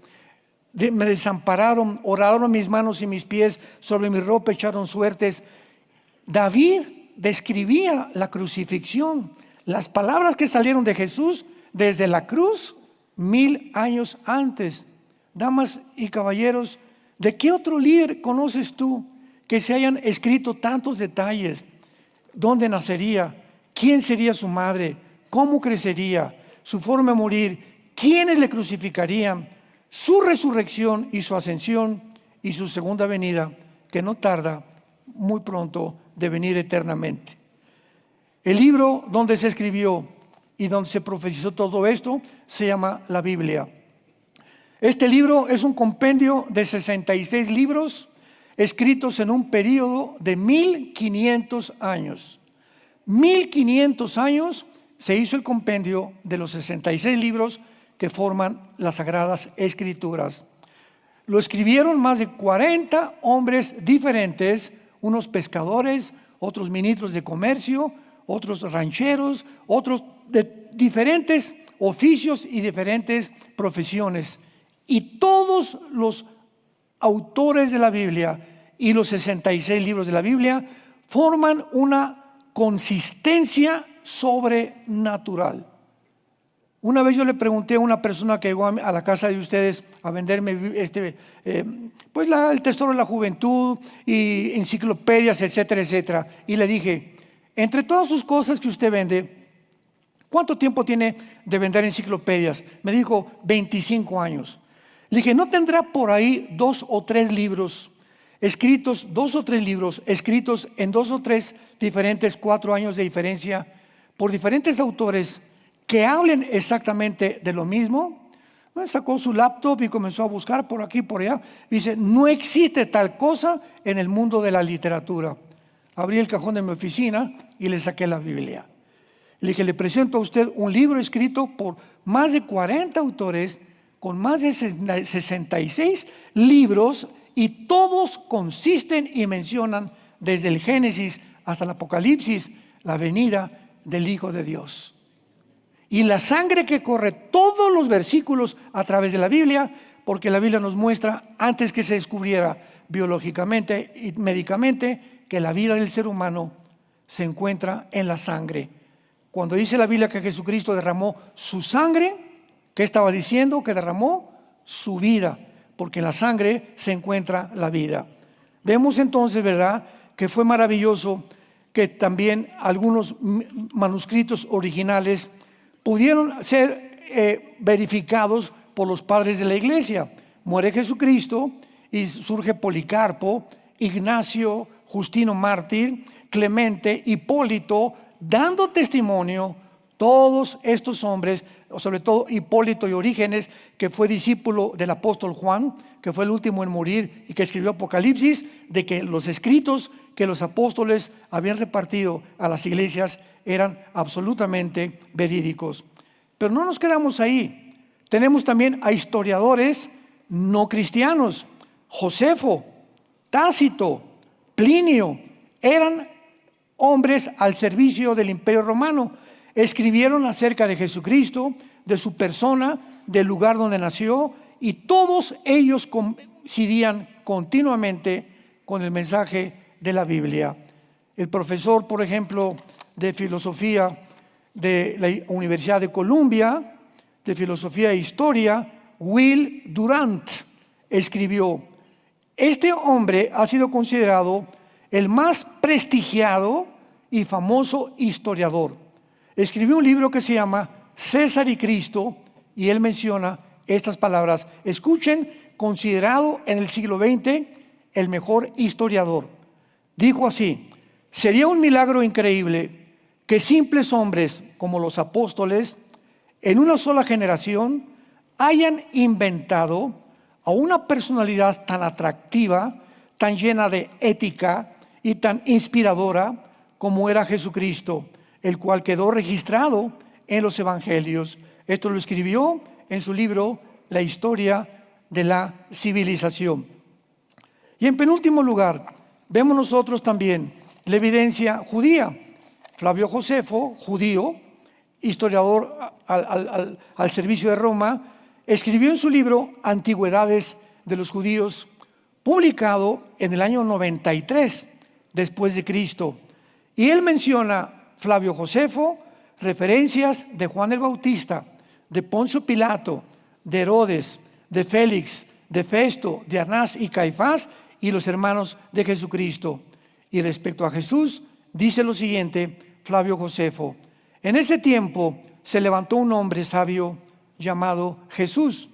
S1: Me desampararon, oraron mis manos y mis pies, sobre mi ropa echaron suertes. David describía la crucifixión, las palabras que salieron de Jesús desde la cruz 1000 años antes. Damas y caballeros, ¿de qué otro líder conoces tú que se hayan escrito tantos detalles? ¿Dónde nacería? ¿Quién sería su madre? ¿Cómo crecería? Su forma de morir. ¿Quiénes le crucificarían? Su resurrección y su ascensión y su segunda venida, que no tarda muy pronto de venir eternamente. El libro donde se escribió y donde se profetizó todo esto se llama la Biblia. Este libro es un compendio de 66 libros escritos en un periodo de 1500 años. 1500 años se hizo el compendio de los 66 libros que forman las Sagradas Escrituras. Lo escribieron más de 40 hombres diferentes, unos pescadores, otros ministros de comercio, otros rancheros, otros de diferentes oficios y diferentes profesiones. Y todos los autores de la Biblia y los 66 libros de la Biblia forman una consistencia sobrenatural. Una vez yo le pregunté a una persona que llegó a la casa de ustedes a venderme el Tesoro de la Juventud y enciclopedias, etcétera, etcétera. Y le dije: entre todas sus cosas que usted vende, ¿cuánto tiempo tiene de vender enciclopedias? Me dijo: 25 años. Le dije: ¿no tendrá por ahí 2 o 3 libros escritos, 2 o 3 libros escritos en 2 o 3 diferentes, 4 años de diferencia, por diferentes autores, que hablen exactamente de lo mismo? Sacó su laptop y comenzó a buscar por aquí, por allá. Dice: no existe tal cosa en el mundo de la literatura. Abrí el cajón de mi oficina y le saqué la Biblia. Le dije: le presento a usted un libro escrito por más de 40 autores, con más de 66 libros, y todos consisten y mencionan desde el Génesis hasta el Apocalipsis la venida del Hijo de Dios. Y la sangre que corre todos los versículos a través de la Biblia, porque la Biblia nos muestra, antes que se descubriera biológicamente y médicamente, que la vida del ser humano se encuentra en la sangre. Cuando dice la Biblia que Jesucristo derramó su sangre, ¿qué estaba diciendo? Que derramó su vida, porque en la sangre se encuentra la vida. Vemos entonces, ¿verdad?, que fue maravilloso que también algunos manuscritos originales pudieron ser verificados por los padres de la iglesia. Muere Jesucristo y surge Policarpo, Ignacio, Justino mártir, Clemente, Hipólito, dando testimonio. Todos estos hombres, sobre todo Hipólito y Orígenes, que fue discípulo del apóstol Juan, que fue el último en morir y que escribió Apocalipsis, de que los escritos que los apóstoles habían repartido a las iglesias eran absolutamente verídicos. Pero no nos quedamos ahí. Tenemos también a historiadores no cristianos. Josefo, Tácito, Plinio, eran hombres al servicio del Imperio Romano. Escribieron acerca de Jesucristo, de su persona, del lugar donde nació, y todos ellos coincidían continuamente con el mensaje de la Biblia. el profesor, por ejemplo, de filosofía de la Universidad de Columbia, de filosofía e historia, Will Durant, escribió: este hombre ha sido considerado el más prestigiado y famoso historiador. Escribió un libro que se llama César y Cristo, y él menciona estas palabras. Escuchen: considerado en el siglo XX el mejor historiador. Dijo así: sería un milagro increíble que simples hombres como los apóstoles en una sola generación hayan inventado a una personalidad tan atractiva, tan llena de ética y tan inspiradora como era Jesucristo, el cual quedó registrado en los evangelios. Esto lo escribió en su libro La historia de la civilización. Y en penúltimo lugar, vemos nosotros también la evidencia judía. Flavio Josefo, judío, historiador al servicio de Roma, escribió en su libro Antigüedades de los Judíos, publicado en el año 93 después de Cristo. Y él menciona, Flavio Josefo, referencias de Juan el Bautista, de Poncio Pilato, de Herodes, de Félix, de Festo, de Anás y Caifás y los hermanos de Jesucristo. Y respecto a Jesús, dice lo siguiente Flavio Josefo: en ese tiempo se levantó un hombre sabio llamado Jesús,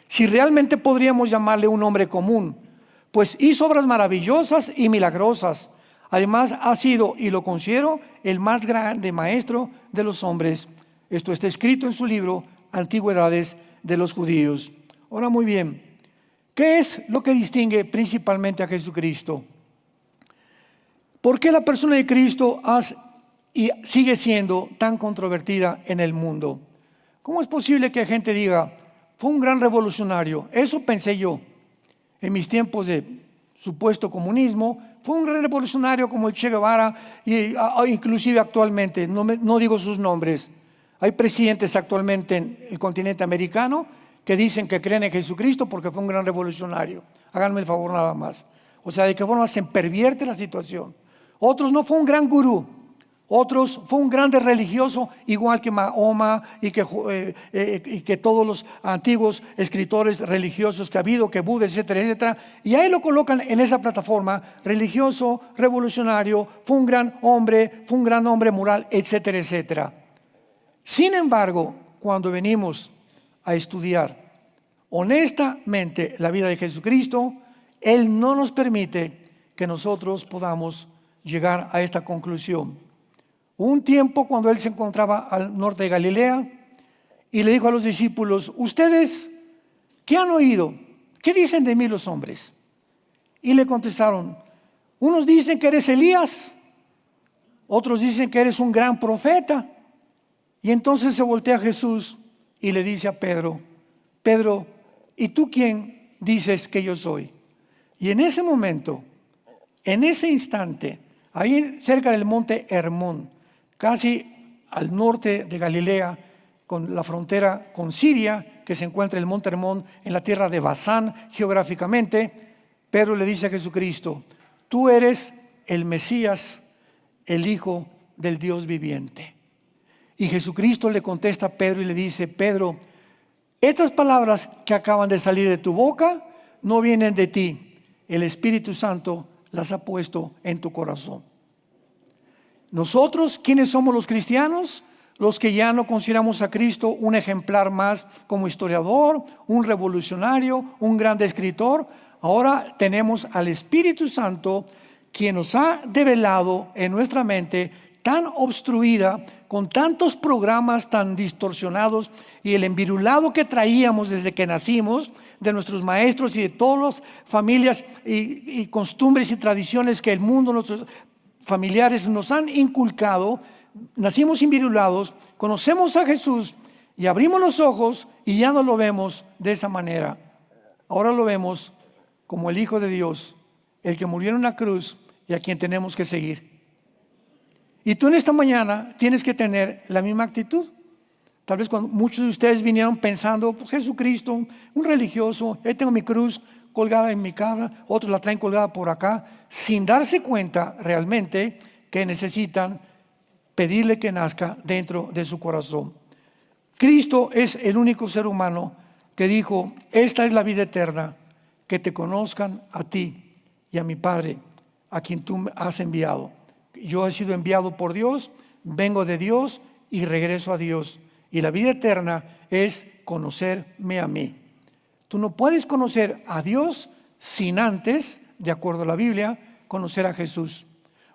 S1: si realmente podríamos llamarle un hombre común, pues hizo obras maravillosas y milagrosas. Además ha sido, y lo considero, el más grande maestro de los hombres. Esto está escrito en su libro Antigüedades de los Judíos. Ahora, muy bien, ¿qué es lo que distingue principalmente a Jesucristo? ¿Por qué la persona de Cristo y sigue siendo tan controvertida en el mundo? ¿Cómo es posible que gente diga, fue un gran revolucionario? Eso pensé yo en mis tiempos de supuesto comunismo. Fue un gran revolucionario como el Che Guevara, y inclusive actualmente, no digo sus nombres. Hay presidentes actualmente en el continente americano que dicen que creen en Jesucristo porque fue un gran revolucionario. Háganme el favor nada más. O sea, de qué forma se pervierte la situación. Otros: no, fue un gran gurú. Otros: fue un grande religioso, igual que Mahoma y que todos los antiguos escritores religiosos que ha habido, que Buda, etcétera, etcétera. Y ahí lo colocan en esa plataforma: religioso, revolucionario, fue un gran hombre moral, etcétera, etcétera. Sin embargo, cuando venimos a estudiar honestamente la vida de Jesucristo, Él no nos permite que nosotros podamos llegar a esta conclusión. Hubo un tiempo cuando Él se encontraba al norte de Galilea y le dijo a los discípulos: ¿ustedes qué han oído? ¿Qué dicen de mí los hombres? Y le contestaron: unos dicen que eres Elías, otros dicen que eres un gran profeta. Y entonces se voltea a Jesús y le dice a Pedro: Pedro, ¿y tú quién dices que yo soy? Y en ese momento, en ese instante, ahí cerca del monte Hermón, casi al norte de Galilea, con la frontera con Siria, que se encuentra el monte Hermón en la tierra de Basán geográficamente, Pedro le dice a Jesucristo: tú eres el Mesías, el Hijo del Dios viviente. Y Jesucristo le contesta a Pedro y le dice: Pedro, estas palabras que acaban de salir de tu boca no vienen de ti, el Espíritu Santo las ha puesto en tu corazón. Nosotros, ¿quiénes somos los cristianos? Los que ya no consideramos a Cristo un ejemplar más como historiador, un revolucionario, un gran escritor. Ahora tenemos al Espíritu Santo, quien nos ha develado en nuestra mente tan obstruida, con tantos programas tan distorsionados, y el envirulado que traíamos desde que nacimos de nuestros maestros y de todas las familias y costumbres y tradiciones que el mundo, nuestros familiares nos han inculcado. Nacimos envirulados, conocemos a Jesús y abrimos los ojos y ya no lo vemos de esa manera. Ahora lo vemos como el Hijo de Dios, el que murió en una cruz y a quien tenemos que seguir. Y tú en esta mañana tienes que tener la misma actitud. Tal vez cuando muchos de ustedes vinieron pensando: pues Jesucristo, un religioso, yo tengo mi cruz colgada en mi cara, otros la traen colgada por acá, sin darse cuenta realmente que necesitan pedirle que nazca dentro de su corazón. Cristo es el único ser humano que dijo: esta es la vida eterna, que te conozcan a ti y a mi Padre, a quien tú me has enviado. Yo he sido enviado por Dios, vengo de Dios y regreso a Dios. Y la vida eterna es conocerme a mí. Tú no puedes conocer a Dios sin antes, de acuerdo a la Biblia, conocer a Jesús.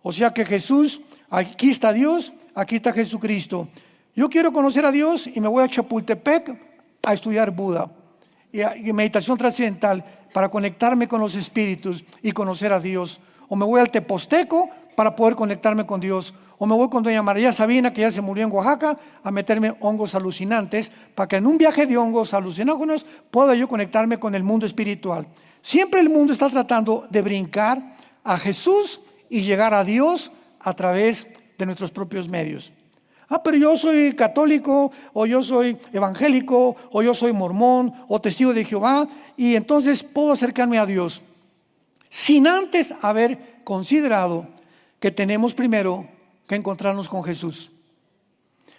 S1: O sea que Jesús, aquí está Dios, aquí está Jesucristo. Yo quiero conocer a Dios y me voy a Chapultepec a estudiar Buda y meditación trascendental para conectarme con los espíritus y conocer a Dios. O me voy al Teposteco para poder conectarme con Dios. O me voy con doña María Sabina, que ya se murió en Oaxaca, a meterme hongos alucinantes, para que en un viaje de hongos alucinógenos pueda yo conectarme con el mundo espiritual. Siempre el mundo está tratando de brincar a Jesús y llegar a Dios a través de nuestros propios medios. Pero yo soy católico, o yo soy evangélico, o yo soy mormón, o testigo de Jehová, y entonces puedo acercarme a Dios sin antes haber considerado que tenemos primero que encontrarnos con Jesús.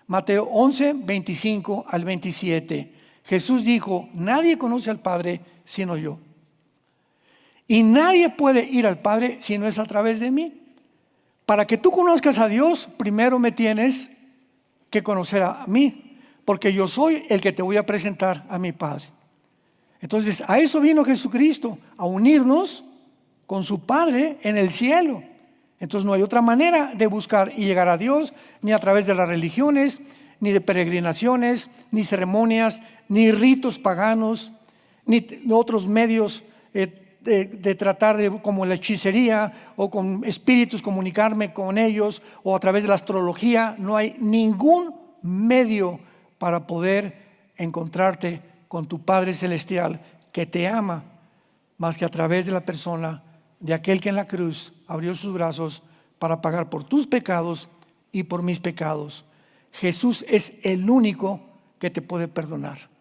S1: Mateo 11, 25 al 27. Jesús dijo: nadie conoce al Padre sino yo. Y nadie puede ir al Padre si no es a través de mí. Para que tú conozcas a Dios, primero me tienes que conocer a mí, porque yo soy el que te voy a presentar a mi Padre. Entonces, a eso vino Jesucristo, a unirnos con su Padre en el cielo. Entonces no hay otra manera de buscar y llegar a Dios, ni a través de las religiones, ni de peregrinaciones, ni ceremonias, ni ritos paganos, ni otros medios de tratar de, como la hechicería o con espíritus, comunicarme con ellos, o a través de la astrología. No hay ningún medio para poder encontrarte con tu Padre Celestial, que te ama, más que a través de la persona de aquel que en la cruz abrió sus brazos para pagar por tus pecados y por mis pecados. Jesús es el único que te puede perdonar.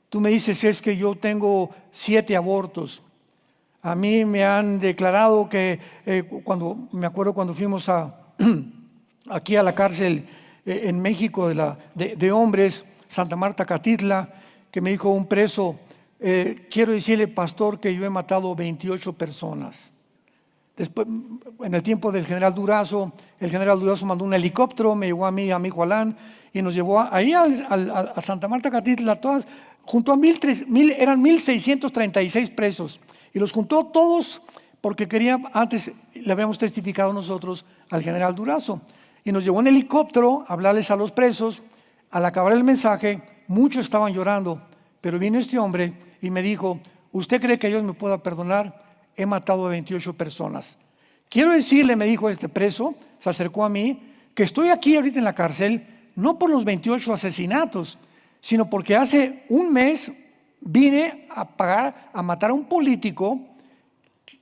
S1: Tú me dices: es que yo tengo 7 abortos. A mí me han declarado que me acuerdo cuando fuimos aquí a la cárcel en México de hombres, Santa Marta Catitla, que me dijo un preso: quiero decirle, pastor, que yo he matado 28 personas. Después, en el tiempo del general Durazo, el general Durazo mandó un helicóptero, me llevó a mí, a mi hijo Alán, y nos llevó ahí a Santa Marta Catitla, todas, juntó a eran 1,636 presos, y los juntó todos porque quería, antes le habíamos testificado nosotros al general Durazo, y nos llevó en helicóptero a hablarles a los presos. Al acabar el mensaje, muchos estaban llorando, pero vino este hombre y me dijo: ¿usted cree que Dios me pueda perdonar? He matado a 28 personas. Quiero decirle, me dijo este preso, se acercó a mí, que estoy aquí ahorita en la cárcel, no por los 28 asesinatos, sino porque hace un mes vine a matar a un político.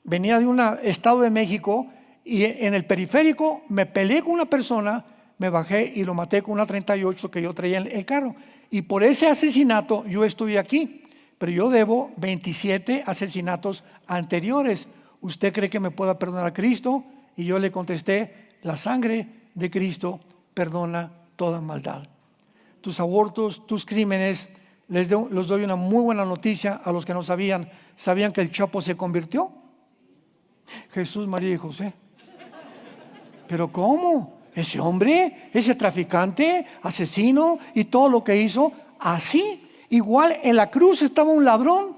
S1: Venía de un estado de México y en el periférico me peleé con una persona, me bajé y lo maté con una 38 que yo traía en el carro. Y por ese asesinato yo estoy aquí, pero yo debo 27 asesinatos anteriores. ¿Usted cree que me pueda perdonar Cristo? Y yo le contesté: la sangre de Cristo perdona toda maldad. Tus abortos, tus crímenes, les doy una muy buena noticia a los que no sabían. ¿Sabían que el Chapo se convirtió? Jesús, María y José. ¿Pero cómo? Ese hombre, ese traficante, asesino y todo lo que hizo, así. Igual en la cruz estaba un ladrón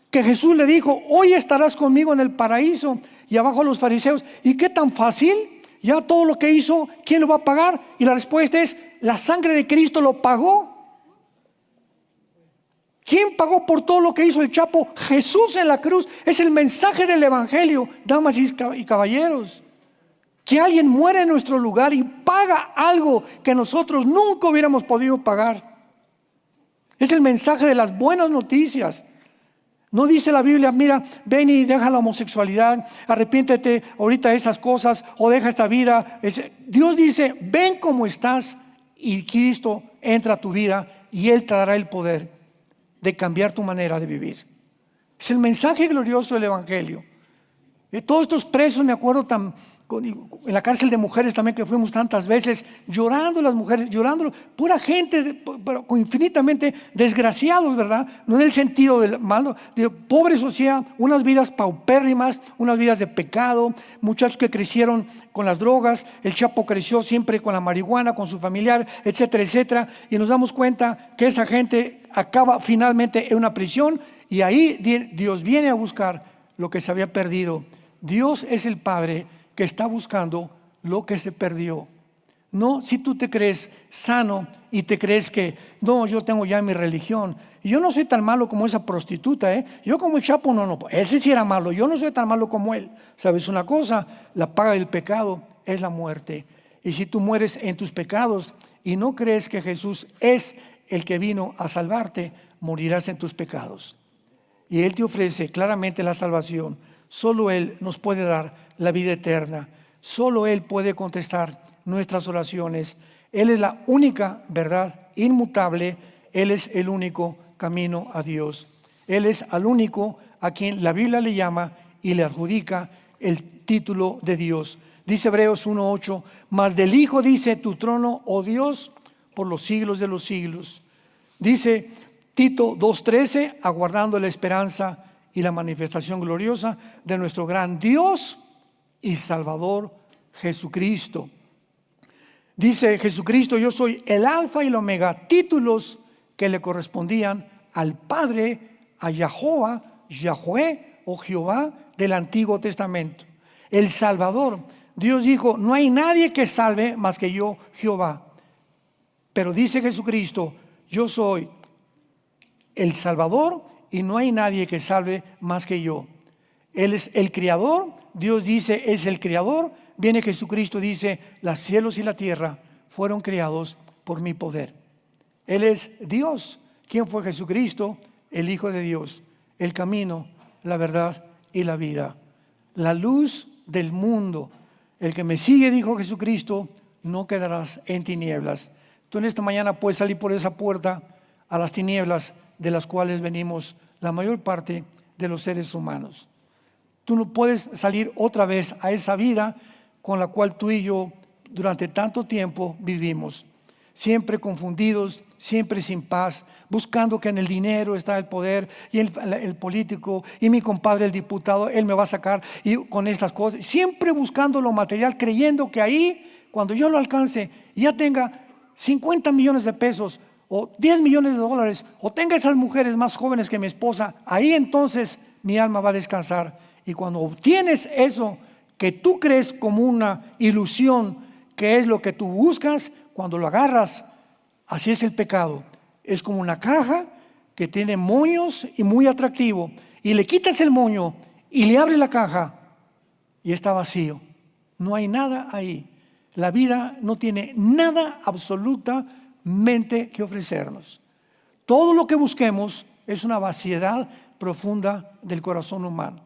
S1: que Jesús le dijo: hoy estarás conmigo en el paraíso. Y abajo los fariseos: ¿y qué tan fácil? Ya todo lo que hizo, ¿quién lo va a pagar? Y la respuesta es: la sangre de Cristo lo pagó. ¿Quién pagó por todo lo que hizo el Chapo? Jesús en la cruz. Es el mensaje del evangelio, damas y caballeros. Que alguien muere en nuestro lugar y paga algo que nosotros nunca hubiéramos podido pagar. Es el mensaje de las buenas noticias. No dice la Biblia: mira, ven y deja la homosexualidad, arrepiéntete ahorita de esas cosas, o deja esta vida. Dios dice: ven como estás, y Cristo entra a tu vida y Él te dará el poder de cambiar tu manera de vivir. Es el mensaje glorioso del evangelio. De todos estos presos, me acuerdo en la cárcel de mujeres también, que fuimos tantas veces, llorando las mujeres, llorando, pura gente, pero infinitamente desgraciados, ¿verdad? No en el sentido del malo, de pobres, o sea, unas vidas paupérrimas, unas vidas de pecado, muchachos que crecieron con las drogas, el Chapo creció siempre con la marihuana, con su familiar, etcétera, etcétera, y nos damos cuenta que esa gente acaba finalmente en una prisión, y ahí Dios viene a buscar lo que se había perdido. Dios es el Padre que está buscando lo que se perdió. No, si tú te crees sano y te crees que no, yo tengo ya mi religión, y yo no soy tan malo como esa prostituta, yo como el Chapo no, ese sí era malo, yo no soy tan malo como él. ¿Sabes una cosa? La paga del pecado es la muerte, y si tú mueres en tus pecados y no crees que Jesús es el que vino a salvarte, morirás en tus pecados. Y Él te ofrece claramente la salvación. Solo Él nos puede dar la vida eterna. Solo Él puede contestar nuestras oraciones. Él es la única verdad inmutable. Él es el único camino a Dios. Él es al único a quien la Biblia le llama y le adjudica el título de Dios. Dice Hebreos 1:8, mas del Hijo dice tu trono, oh Dios, por los siglos de los siglos. Dice Tito 2:13, aguardando la esperanza y la manifestación gloriosa de nuestro gran Dios y Salvador Jesucristo. Dice Jesucristo, yo soy el alfa y el omega, títulos que le correspondían al Padre, a Yahoa, Yahweh o Jehová del Antiguo Testamento. El Salvador. Dios dijo, no hay nadie que salve más que yo, Jehová. Pero dice Jesucristo, yo soy el Salvador y no hay nadie que salve más que yo. Él es el Creador. Dios dice, es el Creador. Viene Jesucristo, dice, los cielos y la tierra fueron creados por mi poder. Él es Dios. ¿Quién fue Jesucristo? El Hijo de Dios, el camino, la verdad y la vida. La luz del mundo. El que me sigue, dijo Jesucristo, no quedarás en tinieblas. Tú en esta mañana puedes salir por esa puerta a las tinieblas de las cuales venimos la mayor parte de los seres humanos. Tú no puedes salir otra vez a esa vida con la cual tú y yo durante tanto tiempo vivimos. Siempre confundidos, siempre sin paz, buscando que en el dinero está el poder y el político y mi compadre el diputado, él me va a sacar y con estas cosas. Siempre buscando lo material, creyendo que ahí, cuando yo lo alcance, ya tenga 50 millones de pesos o 10 millones de dólares, o tenga esas mujeres más jóvenes que mi esposa, ahí entonces mi alma va a descansar. Y cuando obtienes eso que tú crees como una ilusión, que es lo que tú buscas, cuando lo agarras, así es el pecado. Es como una caja que tiene moños y muy atractivo, y le quitas el moño y le abres la caja y está vacío. No hay nada ahí. La vida no tiene nada absolutamente que ofrecernos. Todo lo que busquemos es una vaciedad profunda del corazón humano.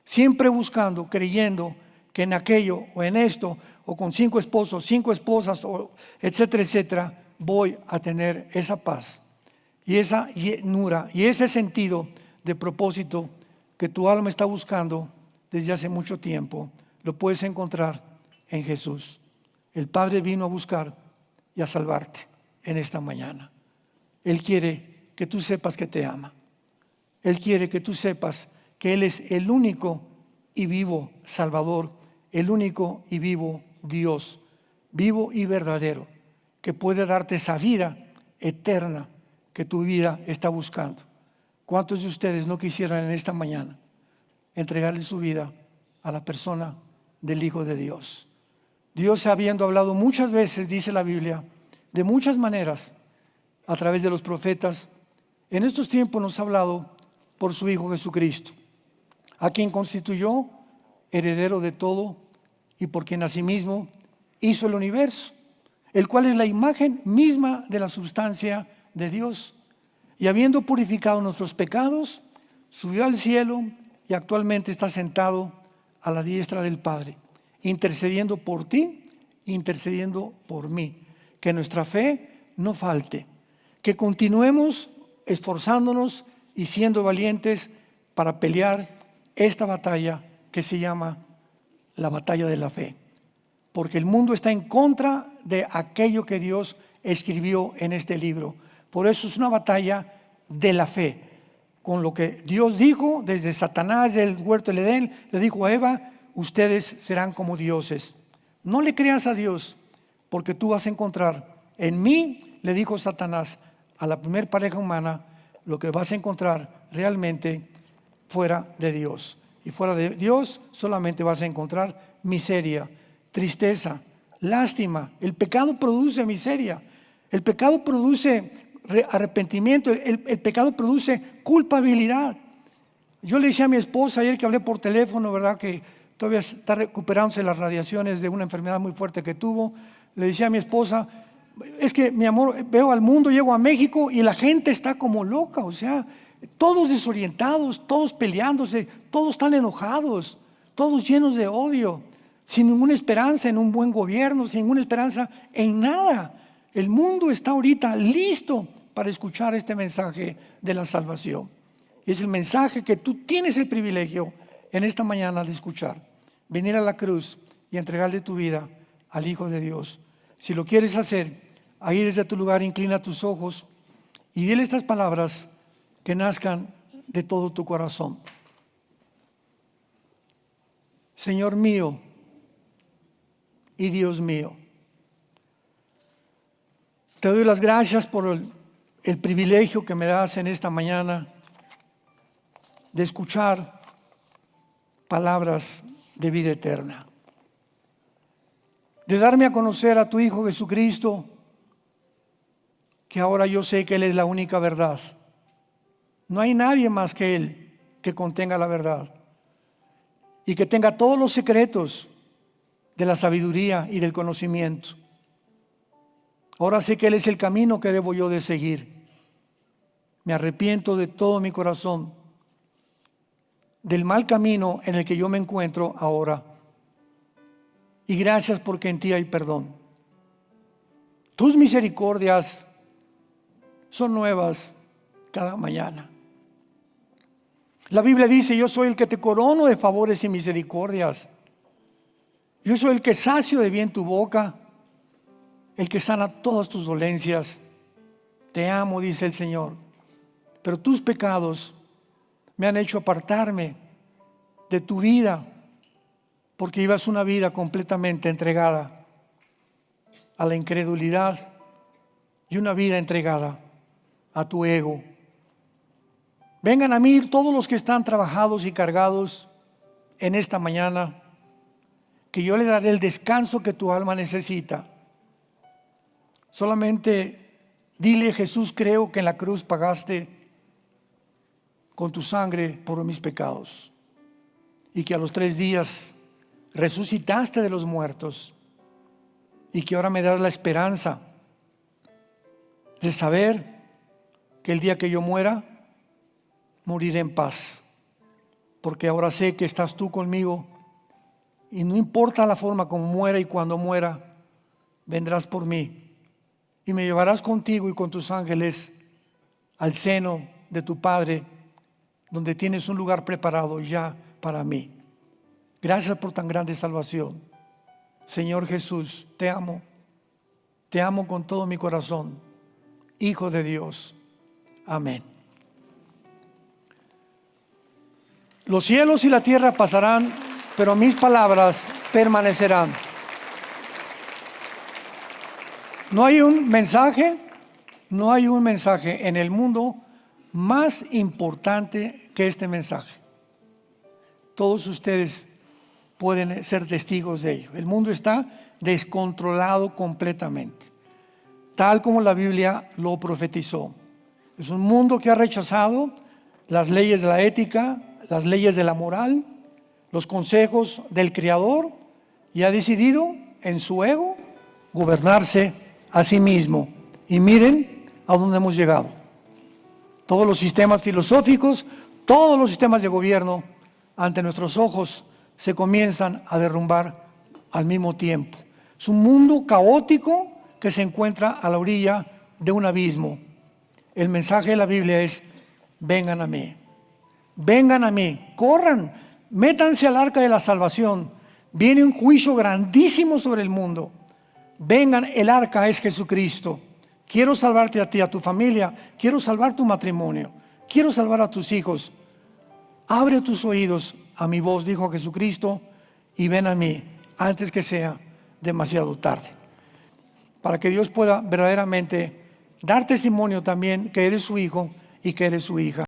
S1: Siempre buscando, creyendo que en aquello o en esto, o con 5 esposos, 5 esposas, o etcétera, etcétera, voy a tener esa paz y esa llenura y ese sentido de propósito que tu alma está buscando desde hace mucho tiempo. Lo puedes encontrar en Jesús. El Padre vino a buscar y a salvarte en esta mañana. Él quiere que tú sepas que te ama. Él quiere que tú sepas que Él es el único y vivo Salvador, el único y vivo Dios, vivo y verdadero, que puede darte esa vida eterna que tu vida está buscando. ¿Cuántos de ustedes no quisieran en esta mañana entregarle su vida a la persona del Hijo de Dios? Dios, habiendo hablado muchas veces, dice la Biblia, de muchas maneras, a través de los profetas, en estos tiempos nos ha hablado por su Hijo Jesucristo, a quien constituyó heredero de todo y por quien asimismo hizo el universo, el cual es la imagen misma de la substancia de Dios. Y habiendo purificado nuestros pecados, subió al cielo y actualmente está sentado a la diestra del Padre, intercediendo por ti, intercediendo por mí. Que nuestra fe no falte, que continuemos esforzándonos y siendo valientes para pelear esta batalla que se llama la batalla de la fe. porque el mundo está en contra de aquello que Dios escribió en este libro. Por eso es una batalla de la fe. Con lo que Dios dijo desde Satanás del huerto del Edén, le dijo a Eva: ustedes serán como dioses. No le creas a Dios, porque tú vas a encontrar en mí, le dijo Satanás a la primer pareja humana, lo que vas a encontrar realmente fuera de Dios. Y fuera de Dios solamente vas a encontrar miseria, tristeza, lástima. El pecado produce miseria. El pecado produce arrepentimiento. El pecado produce culpabilidad. Yo le decía a mi esposa ayer que hablé por teléfono, ¿verdad?, que todavía está recuperándose las radiaciones de una enfermedad muy fuerte que tuvo. Le decía a mi esposa: es que, mi amor, veo al mundo, llego a México y la gente está como loca, o sea, todos desorientados, todos peleándose, todos están enojados, todos llenos de odio, sin ninguna esperanza en un buen gobierno, sin ninguna esperanza en nada. El mundo está ahorita listo para escuchar este mensaje de la salvación. Y es el mensaje que tú tienes el privilegio en esta mañana de escuchar. Venir a la cruz y entregarle tu vida al Hijo de Dios. Si lo quieres hacer, ahí desde tu lugar inclina tus ojos y dile estas palabras que nazcan de todo tu corazón. Señor mío y Dios mío, te doy las gracias por el privilegio que me das en esta mañana de escuchar palabras de vida eterna, de darme a conocer a tu Hijo Jesucristo, que ahora yo sé que Él es la única verdad. No hay nadie más que Él que contenga la verdad y que tenga todos los secretos de la sabiduría y del conocimiento. Ahora sé que Él es el camino que debo yo de seguir. Me arrepiento de todo mi corazón del mal camino en el que yo me encuentro ahora. Y gracias porque en ti hay perdón. Tus misericordias son nuevas cada mañana. La Biblia dice: yo soy el que te corono de favores y misericordias. Yo soy el que sacio de bien tu boca, el que sana todas tus dolencias. Te amo, dice el Señor, pero tus pecados me han hecho apartarme de tu vida, porque ibas una vida completamente entregada a la incredulidad y una vida entregada a tu ego. Vengan a mí todos los que están trabajados y cargados en esta mañana, que yo le daré el descanso que tu alma necesita. Solamente dile: Jesús, creo que en la cruz pagaste con tu sangre por mis pecados y que a los 3 días resucitaste de los muertos y que ahora me das la esperanza de saber que el día que yo muera, moriré en paz, porque ahora sé que estás tú conmigo y no importa la forma como muera y cuando muera, vendrás por mí y me llevarás contigo y con tus ángeles al seno de tu Padre, donde tienes un lugar preparado ya para mí. Gracias por tan grande salvación. Señor Jesús, te amo con todo mi corazón. Hijo de Dios. Amén. Los cielos y la tierra pasarán, pero mis palabras permanecerán. No hay un mensaje en el mundo más importante que este mensaje. Todos ustedes pueden ser testigos de ello. El mundo está descontrolado completamente, tal como la Biblia lo profetizó. Es un mundo que ha rechazado las leyes de la ética, las leyes de la moral, los consejos del Creador, y ha decidido en su ego gobernarse a sí mismo. Y miren a dónde hemos llegado. Todos los sistemas filosóficos, todos los sistemas de gobierno ante nuestros ojos se comienzan a derrumbar al mismo tiempo. Es un mundo caótico que se encuentra a la orilla de un abismo. El mensaje de la Biblia es: vengan a mí, corran, métanse al arca de la salvación, Viene un juicio grandísimo sobre el mundo. Vengan, el arca es Jesucristo. Quiero salvarte a ti, a tu familia. Quiero salvar tu matrimonio. Quiero salvar a tus hijos. Abre tus oídos a mi voz, dijo Jesucristo, y ven a mí antes que sea demasiado tarde. Para que Dios pueda verdaderamente dar testimonio también que eres su hijo y que eres su hija.